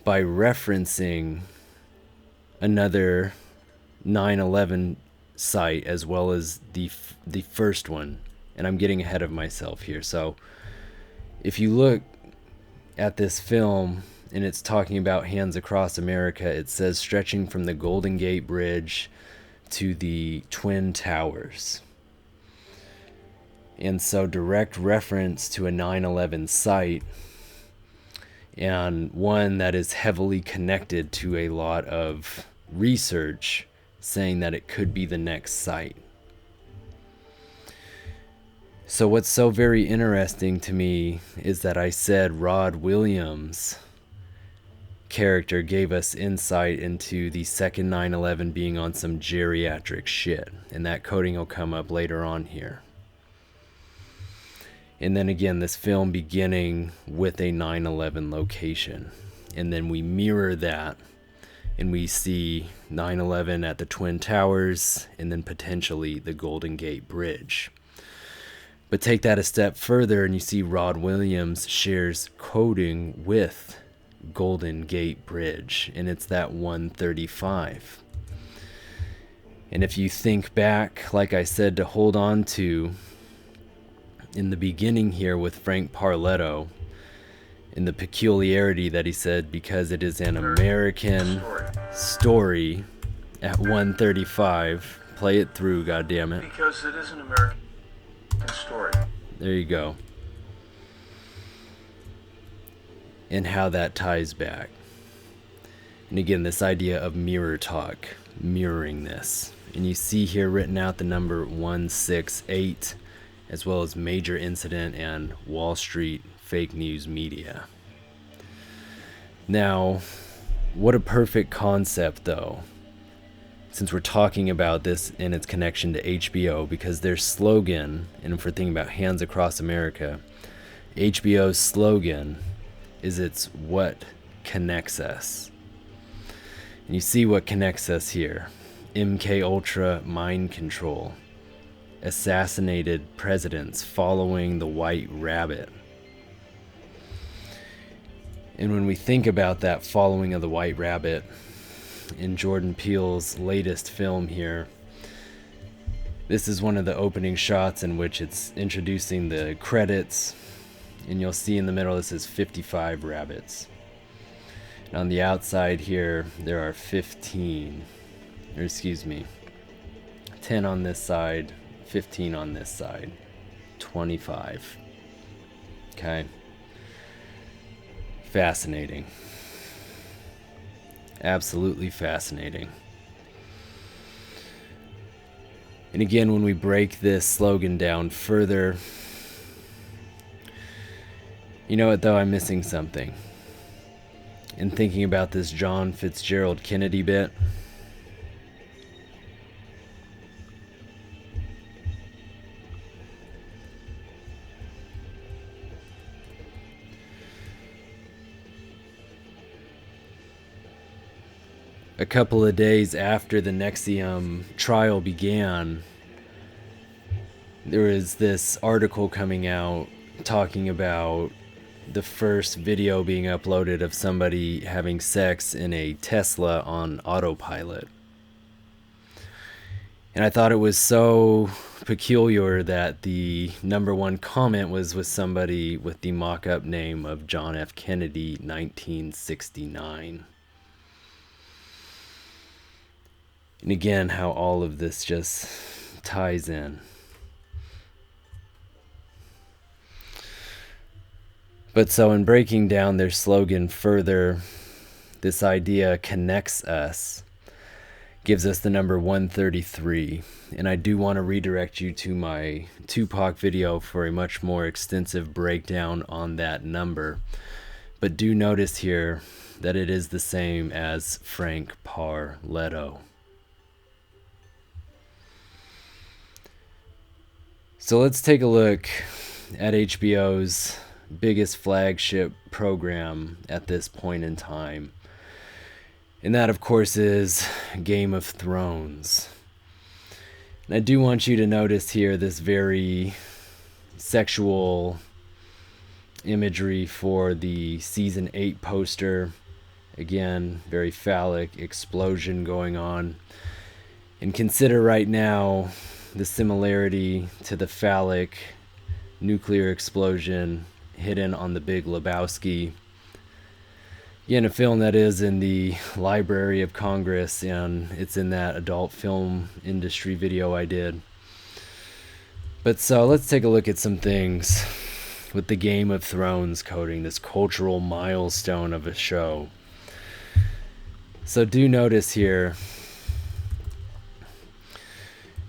by referencing another 9/11 site as well as the first one. And I'm getting ahead of myself here. So if you look at this film and it's talking about Hands Across America, it says stretching from the Golden Gate Bridge to the Twin Towers. And so direct reference to a 9/11 site, and one that is heavily connected to a lot of research saying that it could be the next site. So what's so very interesting to me is that I said Rod Williams' character gave us insight into the second 9/11 being on some geriatric shit, and that coding will come up later on here. And then again, this film beginning with a 9/11 location, and then we mirror that and we see 9/11 at the Twin Towers and then potentially the Golden Gate Bridge. But take that a step further and you see Rod Williams shares coding with Golden Gate Bridge, and it's that 135. And if you think back, like I said, to hold on to in the beginning here with Frank Parletto, in the peculiarity that he said, because it is an American story at 135. Play it through, goddammit. Because it is an American story. There you go. And how that ties back. And again, this idea of mirror talk, mirroring this. And you see here written out the number 168, as well as major incident and Wall Street fake news media. Now, what a perfect concept though, since we're talking about this in its connection to HBO, because their slogan, and if we're thinking about Hands Across America, HBO's slogan is it's what connects us. And you see what connects us here. MK Ultra mind control. Assassinated presidents following the White Rabbit. And when we think about that following of the White Rabbit in Jordan Peele's latest film here, this is one of the opening shots in which it's introducing the credits, and you'll see in the middle this is 55 rabbits. And on the outside here there are 10 on this side, 15 on this side, 25. Okay. Fascinating. Absolutely fascinating. And again, when we break this slogan down further, you know what though, I'm missing something. In thinking about this John Fitzgerald Kennedy bit, a couple of days after the NXIVM trial began, there was this article coming out talking about the first video being uploaded of somebody having sex in a Tesla on autopilot. And I thought it was so peculiar that the number one comment was with somebody with the mock-up name of John F. Kennedy, 1969. And again, how all of this just ties in. But so in breaking down their slogan further, this idea connects us, gives us the number 133. And I do want to redirect you to my Tupac video for a much more extensive breakdown on that number. But do notice here that it is the same as Frank Parletto. So let's take a look at HBO's biggest flagship program at this point in time. And that, of course, is Game of Thrones. And I do want you to notice here this very sexual imagery for the season 8 poster. Again, very phallic explosion going on. And consider right now the similarity to the phallic nuclear explosion hidden on the Big Lebowski. Again, a film that is in the Library of Congress, and it's in that adult film industry video I did. But so let's take a look at some things with the Game of Thrones coding, this cultural milestone of a show. So do notice here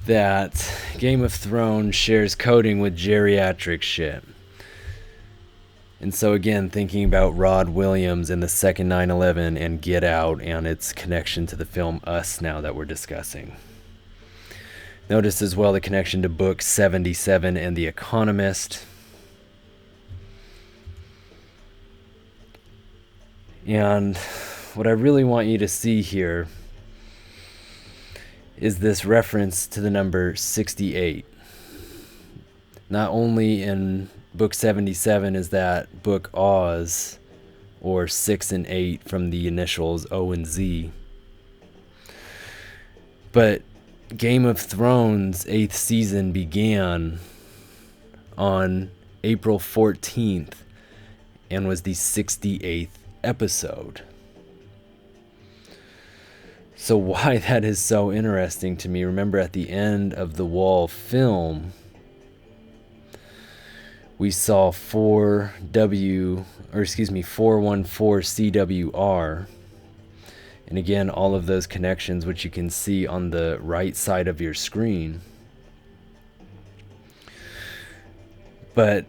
that Game of Thrones shares coding with geriatric shit. And so again, thinking about Rod Williams and the second 9/11 and Get Out and its connection to the film Us now that we're discussing. Notice as well the connection to Book 77 and The Economist. And what I really want you to see here is this reference to the number 68. Not only in Book 77 is that Book Oz, or 6 and 8 from the initials O and Z, but Game of Thrones 8th season began on April 14th and was the 68th episode. So why that is so interesting to me, remember at the end of the Wall film, we saw 414CWR. And again, all of those connections, which you can see on the right side of your screen. But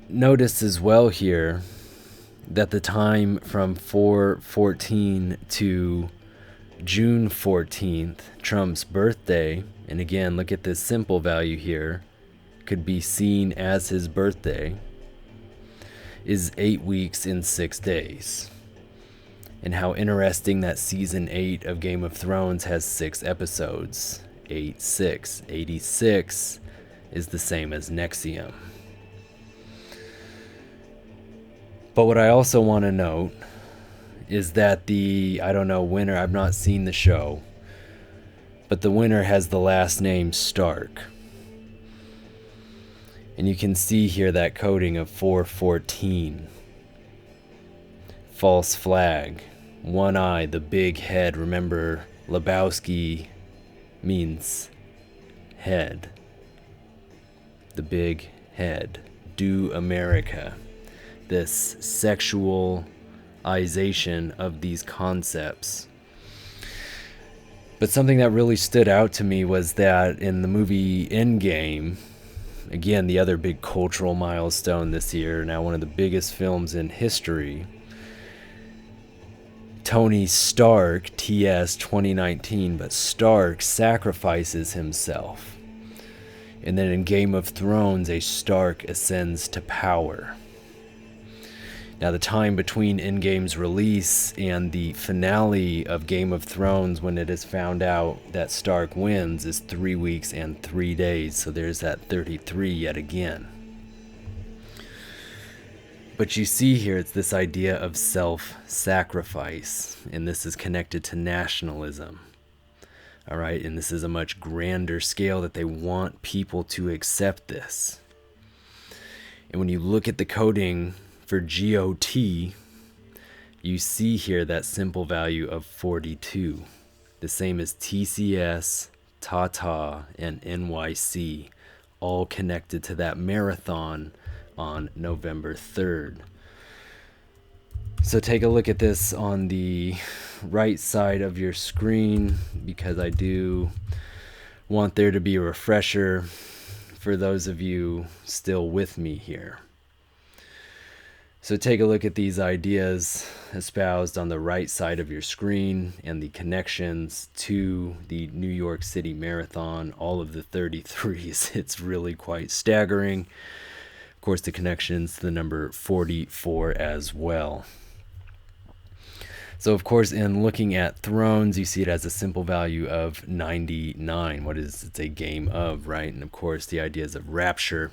notice as well here that the time from 4/14 to June 14th, Trump's birthday, and again, look at this simple value here, could be seen as his birthday, is 8 weeks and 6 days. And how interesting that season 8 of Game of Thrones has 6 episodes. 8, 6. 86 is the same as NXIVM. But what I also want to note is that the, I don't know, winner, I've not seen the show, but the winner has the last name Stark. And you can see here that coding of 414. False flag. One eye, the big head. Remember, Lebowski means head. The big head. Do America. This sexualization of these concepts. But something that really stood out to me was that in the movie Endgame, again, the other big cultural milestone this year, now one of the biggest films in history, Tony Stark, TS 2019, but Stark sacrifices himself. And then in Game of Thrones, a Stark ascends to power. Now, the time between Endgame's release and the finale of Game of Thrones, when it is found out that Stark wins, is 3 weeks and 3 days. So there's that 33 yet again. But you see here, it's this idea of self-sacrifice, and this is connected to nationalism. All right, and this is a much grander scale that they want people to accept this. And when you look at the coding for GOT, you see here that simple value of 42. The same as TCS, Tata, and NYC, all connected to that marathon on November 3rd. So take a look at this on the right side of your screen, because I do want there to be a refresher for those of you still with me here. So take a look at these ideas espoused on the right side of your screen and the connections to the New York City Marathon, all of the 33s. It's really quite staggering. Of course, the connections to the number 44 as well. So, of course, in looking at Thrones, you see it as a simple value of 99. It's a game of, right? And, of course, the ideas of rapture.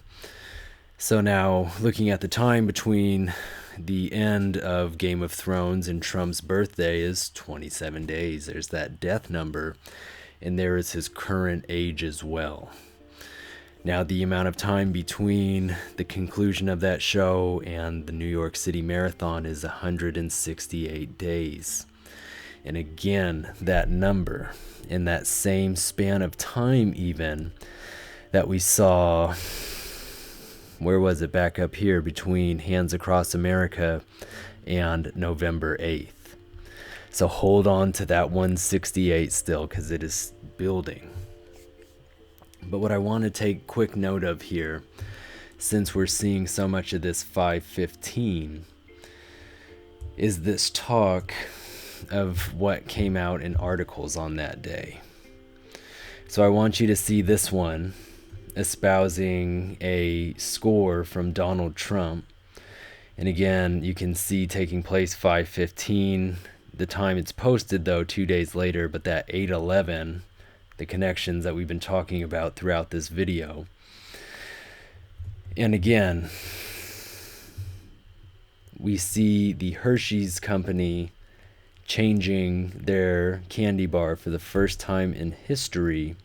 So now, looking at the time between the end of Game of Thrones and Trump's birthday is 27 days. There's that death number, and there is his current age as well. Now, the amount of time between the conclusion of that show and the New York City Marathon is 168 days. And again, that number, in that same span of time even, that we saw, where was it, back up here, between Hands Across America and November 8th. So hold on to that 168 still, because it is building. But what I want to take quick note of here, since we're seeing so much of this 515, is this talk of what came out in articles on that day. So I want you to see this one, espousing a score from Donald Trump. And again, you can see taking place 5:15. The time it's posted, though, 2 days later, but that 8:11, the connections that we've been talking about throughout this video. And again, we see the Hershey's company changing their candy bar for the first time in history,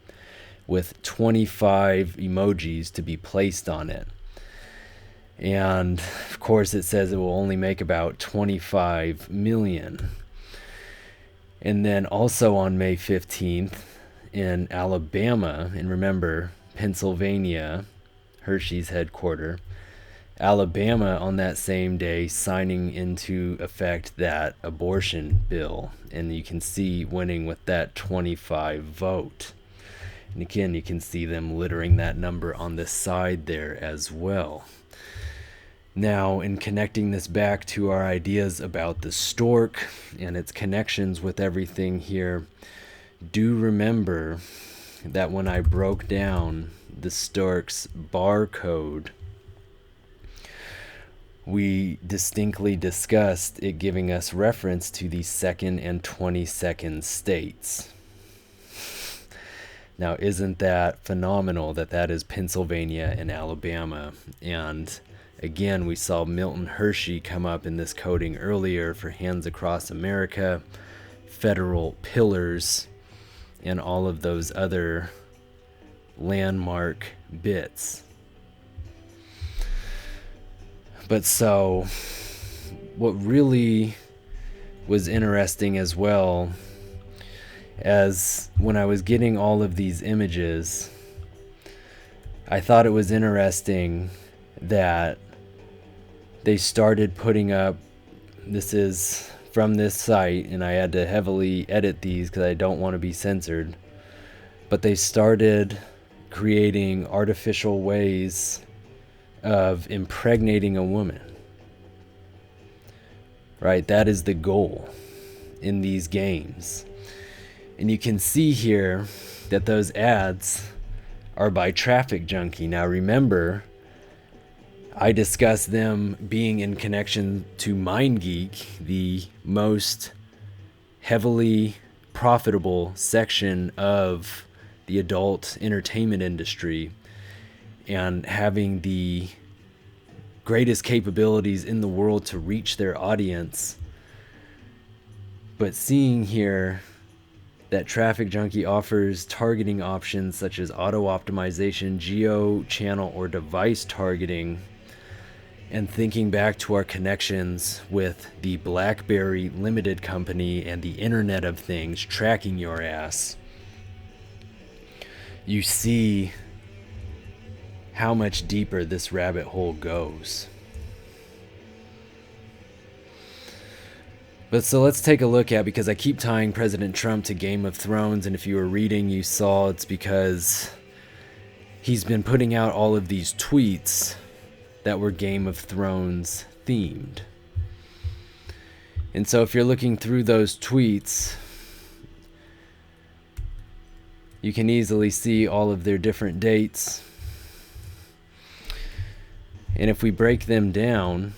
with 25 emojis to be placed on it. And of course it says it will only make about 25 million. And then also on May 15th in Alabama, and remember, Pennsylvania, Hershey's headquarters, Alabama on that same day signing into effect that abortion bill. And you can see winning with that 25 vote. And again, you can see them littering that number on the side there as well. Now, in connecting this back to our ideas about the stork and its connections with everything here, do remember that when I broke down the stork's barcode, we distinctly discussed it giving us reference to the 2nd and 22nd states. Now, isn't that phenomenal that that is Pennsylvania and Alabama? And again, we saw Milton Hershey come up in this coding earlier for Hands Across America, Federal Pillars, and all of those other landmark bits. But so, what really was interesting as well, as when I was getting all of these images, I thought it was interesting that they started putting up, this is from this site, and I had to heavily edit these because I don't want to be censored, but they started creating artificial ways of impregnating a woman. Right? That is the goal in these games. And you can see here that those ads are by Traffic Junkie. Now remember, I discussed them being in connection to MindGeek, the most heavily profitable section of the adult entertainment industry, and having the greatest capabilities in the world to reach their audience. But seeing here that Traffic Junkie offers targeting options such as auto optimization, geo channel, or device targeting, and thinking back to our connections with the BlackBerry Limited Company and the Internet of Things tracking your ass, you see how much deeper this rabbit hole goes. But so let's take a look at, because I keep tying President Trump to Game of Thrones, and if you were reading, you saw it's because he's been putting out all of these tweets that were Game of Thrones themed. And so if you're looking through those tweets, you can easily see all of their different dates. And if we break them down,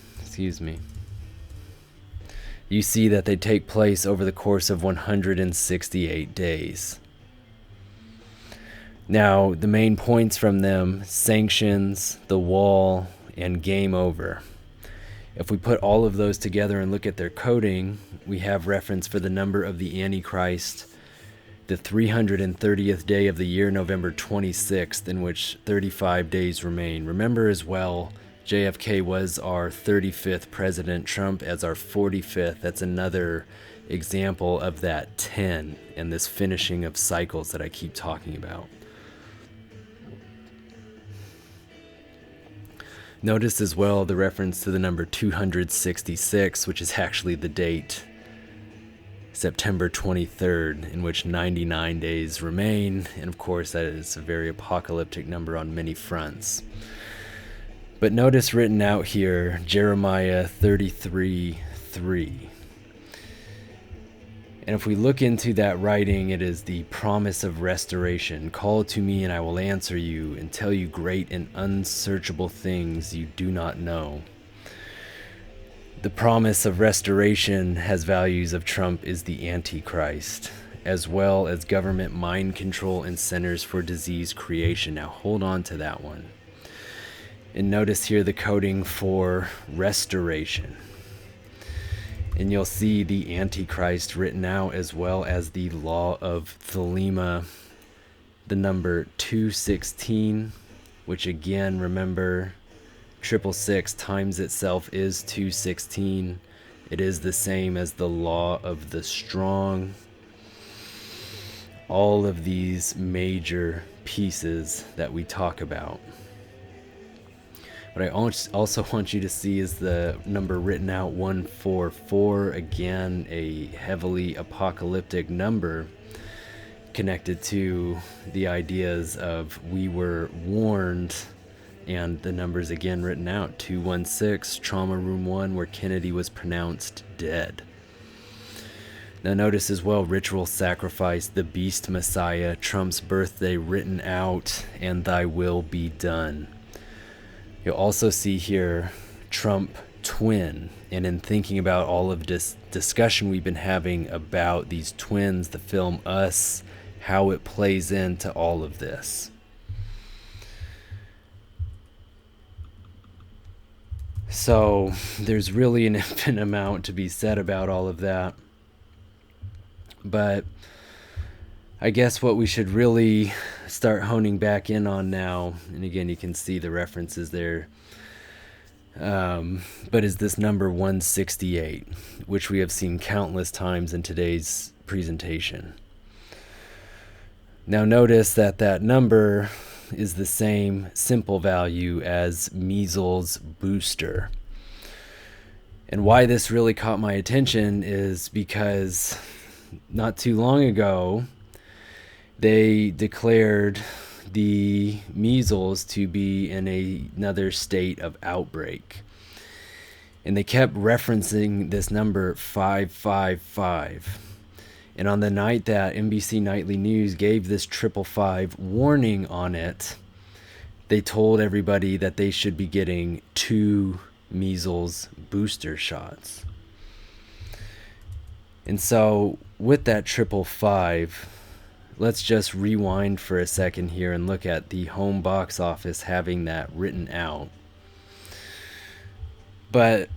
you see that they take place over the course of 168 days. Now, the main points from them: sanctions, the wall, and game over. If we put all of those together and look at their coding, we have reference for the number of the Antichrist, the 330th day of the year, November 26th, in which 35 days remain. Remember as well, JFK was our 35th president, Trump as our 45th. That's another example of that 10 and this finishing of cycles that I keep talking about. Notice as well the reference to the number 266, which is actually the date, September 23rd, in which 99 days remain. And of course, that is a very apocalyptic number on many fronts. But notice written out here, Jeremiah 33:3. And if we look into that writing, it is the promise of restoration. Call to me and I will answer you and tell you great and unsearchable things you do not know. The promise of restoration has values of Trump is the Antichrist, as well as government mind control and centers for disease creation. Now hold on to that one. And notice here the coding for restoration. And you'll see the Antichrist written out, as well as the law of Thelema, the number 216, which again, remember, 666 times itself is 216. It is the same as the law of the strong. All of these major pieces that we talk about. What I also want you to see is the number written out, 144, again a heavily apocalyptic number connected to the ideas of we were warned, and the numbers again written out, 216, Trauma Room 1, where Kennedy was pronounced dead. Now notice as well, ritual sacrifice, the beast Messiah, Trump's birthday written out, and thy will be done. You'll also see here Trump twin, and in thinking about all of this discussion we've been having about these twins, the film Us, how it plays into all of this. So there's really an infinite amount to be said about all of that. But I guess what we should really start honing back in on now, and again, you can see the references there, but is this number 168, which we have seen countless times in today's presentation. Now notice that that number is the same simple value as measles booster. And why this really caught my attention is because not too long ago, they declared the measles to be in another state of outbreak. And they kept referencing this number 555. And on the night that NBC Nightly News gave this 555 warning on it, they told everybody that they should be getting 2 measles booster shots. And so with that 555, let's just rewind for a second here and look at the home box office having that written out. But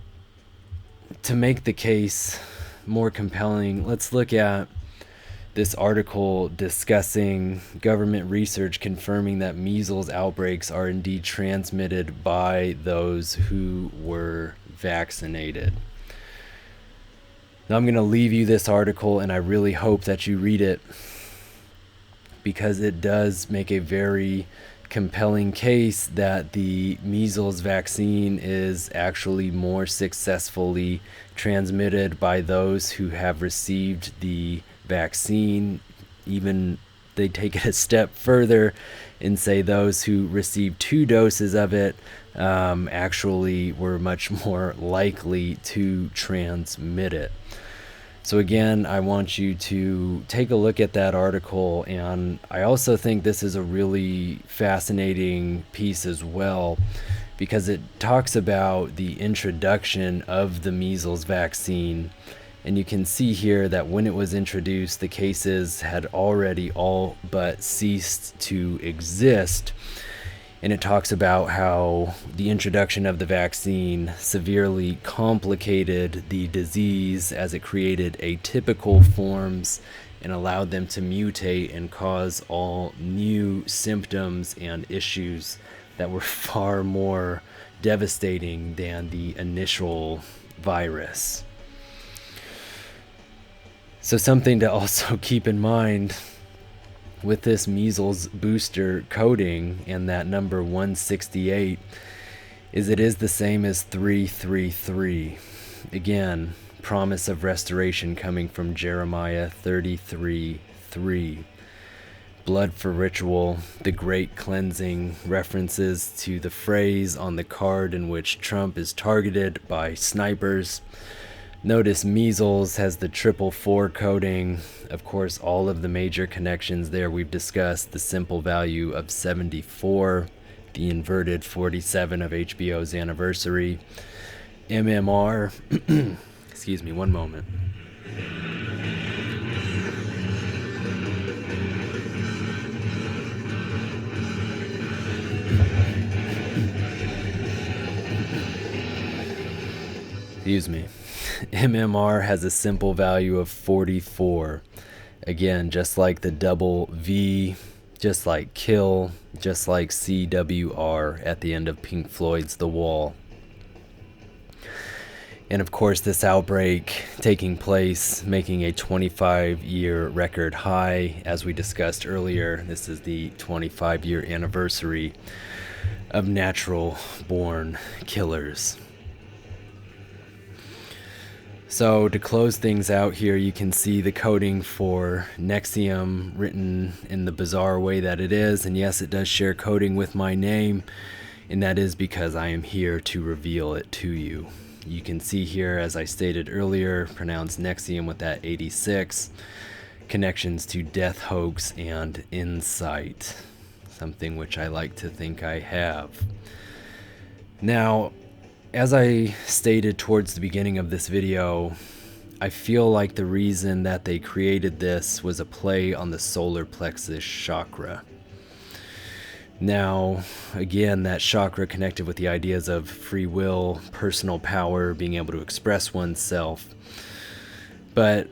to make the case more compelling, let's look at this article discussing government research confirming that measles outbreaks are indeed transmitted by those who were vaccinated. Now I'm going to leave you this article, and I really hope that you read it, because it does make a very compelling case that the measles vaccine is actually more successfully transmitted by those who have received the vaccine. Even they take it a step further and say those who received 2 doses of it actually were much more likely to transmit it. So again, I want you to take a look at that article, and I also think this is a really fascinating piece as well, because it talks about the introduction of the measles vaccine. And you can see here that when it was introduced, the cases had already all but ceased to exist. And it talks about how the introduction of the vaccine severely complicated the disease as it created atypical forms and allowed them to mutate and cause all new symptoms and issues that were far more devastating than the initial virus. So something to also keep in mind with this measles booster coding and that number 168 is it is the same as 333. Again, promise of restoration coming from Jeremiah 33:3. Blood for ritual, the great cleansing, references to the phrase on the card in which Trump is targeted by snipers. Notice measles has the 444 coding. Of course, all of the major connections there we've discussed. The simple value of 74, the inverted 47 of HBO's anniversary. MMR, excuse me, one moment. Excuse me. MMR has a simple value of 44. Again, just like the double V, just like kill, just like CWR at the end of Pink Floyd's The Wall. And of course, this outbreak taking place, making a 25-year record high. As we discussed earlier, this is the 25-year anniversary of natural-born killers. So to close things out here, you can see the coding for NXIVM written in the bizarre way that it is. And yes, it does share coding with my name, and that is because I am here to reveal it to you. You can see here, as I stated earlier, pronounced NXIVM with that 86, connections to death hoax and insight, something which I like to think I have. Now, as I stated towards the beginning of this video, I feel like the reason that they created this was a play on the solar plexus chakra. Now, again, that chakra connected with the ideas of free will, personal power, being able to express oneself. But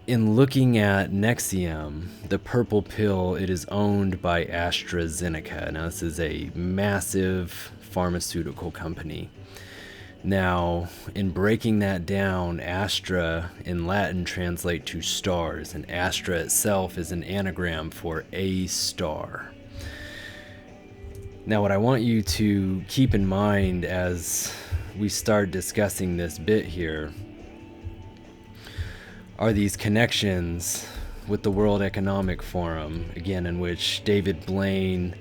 in looking at NXIVM, the purple pill, it is owned by AstraZeneca. Now, this is a massive pharmaceutical company. Now, in breaking that down, Astra in Latin translate to stars, and Astra itself is an anagram for a star. Now, what I want you to keep in mind as we start discussing this bit here are these connections with the World Economic Forum, again, in which David Blaine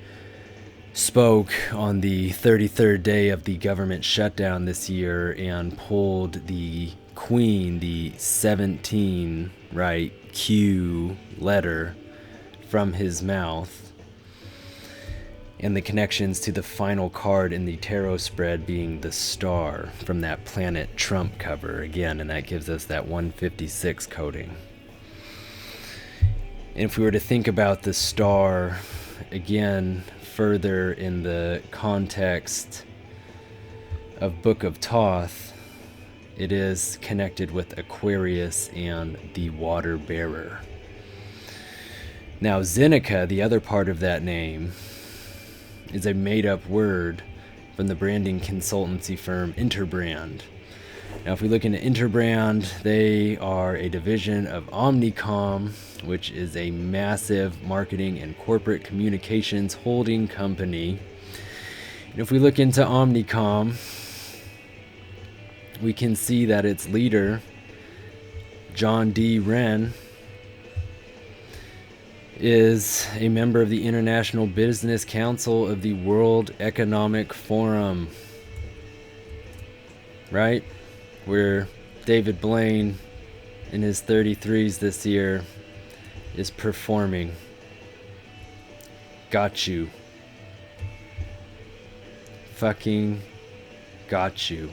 spoke on the 33rd day of the government shutdown this year and pulled the Queen, the 17, right, Q letter from his mouth, and the connections to the final card in the tarot spread being the star from that Planet Trump cover again, and that gives us that 156 coding. And if we were to think about the star again further in the context of Book of Thoth, it is connected with Aquarius and the water bearer. Now, Zeneca, the other part of that name, is a made-up word from the branding consultancy firm Interbrand. Now, if we look into Interbrand, they are a division of Omnicom, which is a massive marketing and corporate communications holding company. And if we look into Omnicom, we can see that its leader, John D. Wren, is a member of the International Business Council of the World Economic Forum, right? Where David Blaine in his 33s this year is performing. Got you. Fucking got you.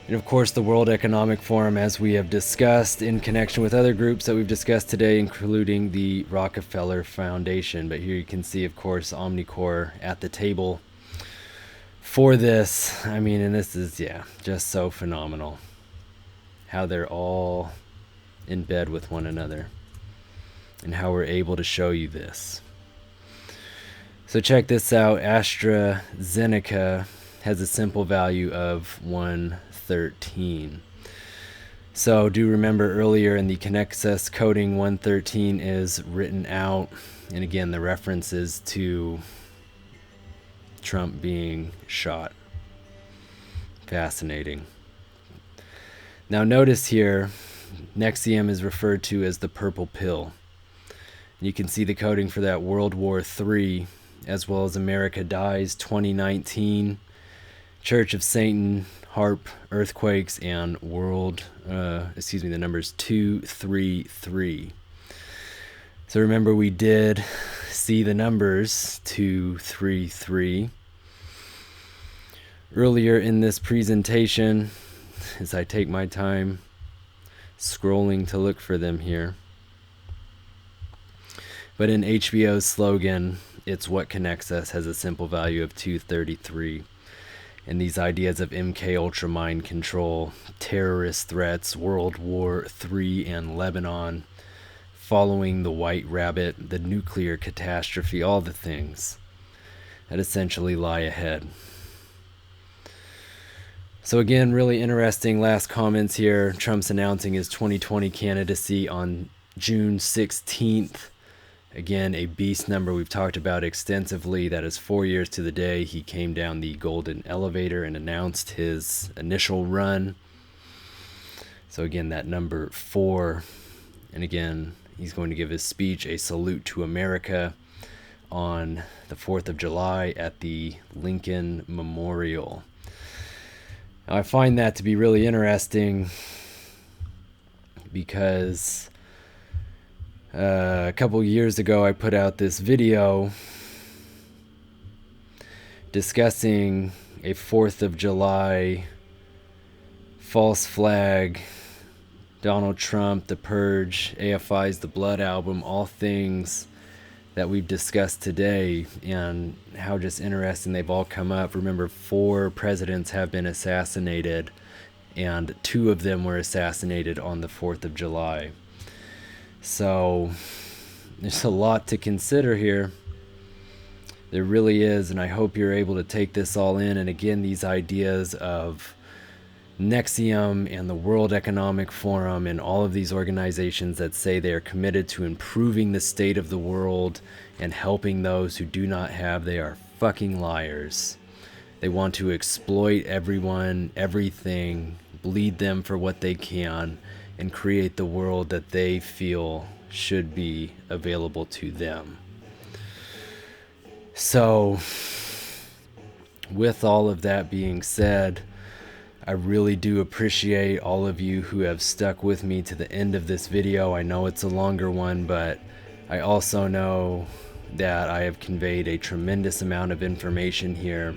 And of course, the World Economic Forum, as we have discussed in connection with other groups that we've discussed today, including the Rockefeller Foundation. But here you can see, of course, Omnicore at the table for this. I mean, and this is, yeah, just so phenomenal. How they're all in bed with one another. And how we're able to show you this. So check this out. AstraZeneca has a simple value of 113. So do remember earlier in the Connexus coding, 113 is written out, and again the references to Trump being shot. Fascinating. Now notice here, NXIVM is referred to as the purple pill. You can see the coding for that World War III, as well as America Dies 2019, Church of Satan, HARP, Earthquakes, and the numbers 233. So remember, we did see the numbers 233 earlier in this presentation, as I take my time scrolling to look for them here. But in HBO's slogan, "It's what connects us," has a simple value of 233. And these ideas of MK Ultra mind control, terrorist threats, World War III and Lebanon, following the White Rabbit, the nuclear catastrophe, all the things that essentially lie ahead. So again, really interesting last comments here. Trump's announcing his 2020 candidacy on June 16th. Again, a beast number we've talked about extensively. That is 4 years to the day he came down the golden elevator and announced his initial run. So again, that number 4. And again, he's going to give his speech, A Salute to America, on the 4th of July at the Lincoln Memorial. Now, I find that to be really interesting because a couple years ago I put out this video discussing a 4th of July false flag, Donald Trump, The Purge, AFI's The Blood album, all things that we've discussed today, and how just interesting they've all come up. Remember, 4 presidents have been assassinated, and 2 of them were assassinated on the 4th of July. So there's a lot to consider here. There really is, and I hope you're able to take this all in. And again, these ideas of NXIVM and the World Economic Forum and all of these organizations that say they are committed to improving the state of the world and helping those who do not have, they are fucking liars. They want to exploit everyone, everything, bleed them for what they can, and create the world that they feel should be available to them. So, with all of that being said, I really do appreciate all of you who have stuck with me to the end of this video. I know it's a longer one, but I also know that I have conveyed a tremendous amount of information here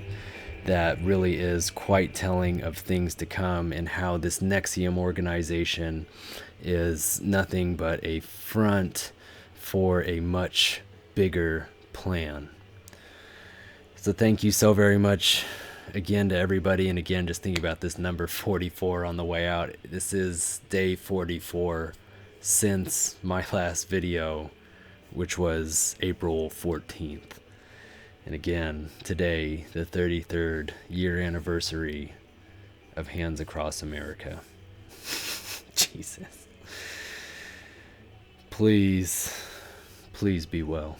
that really is quite telling of things to come, and how this NXIVM organization is nothing but a front for a much bigger plan. So thank you so very much again to everybody, and again, just thinking about this number 44 on the way out. This is day 44 since my last video, which was April 14th. And again, today, the 33rd year anniversary of Hands Across America. Jesus. Please be well.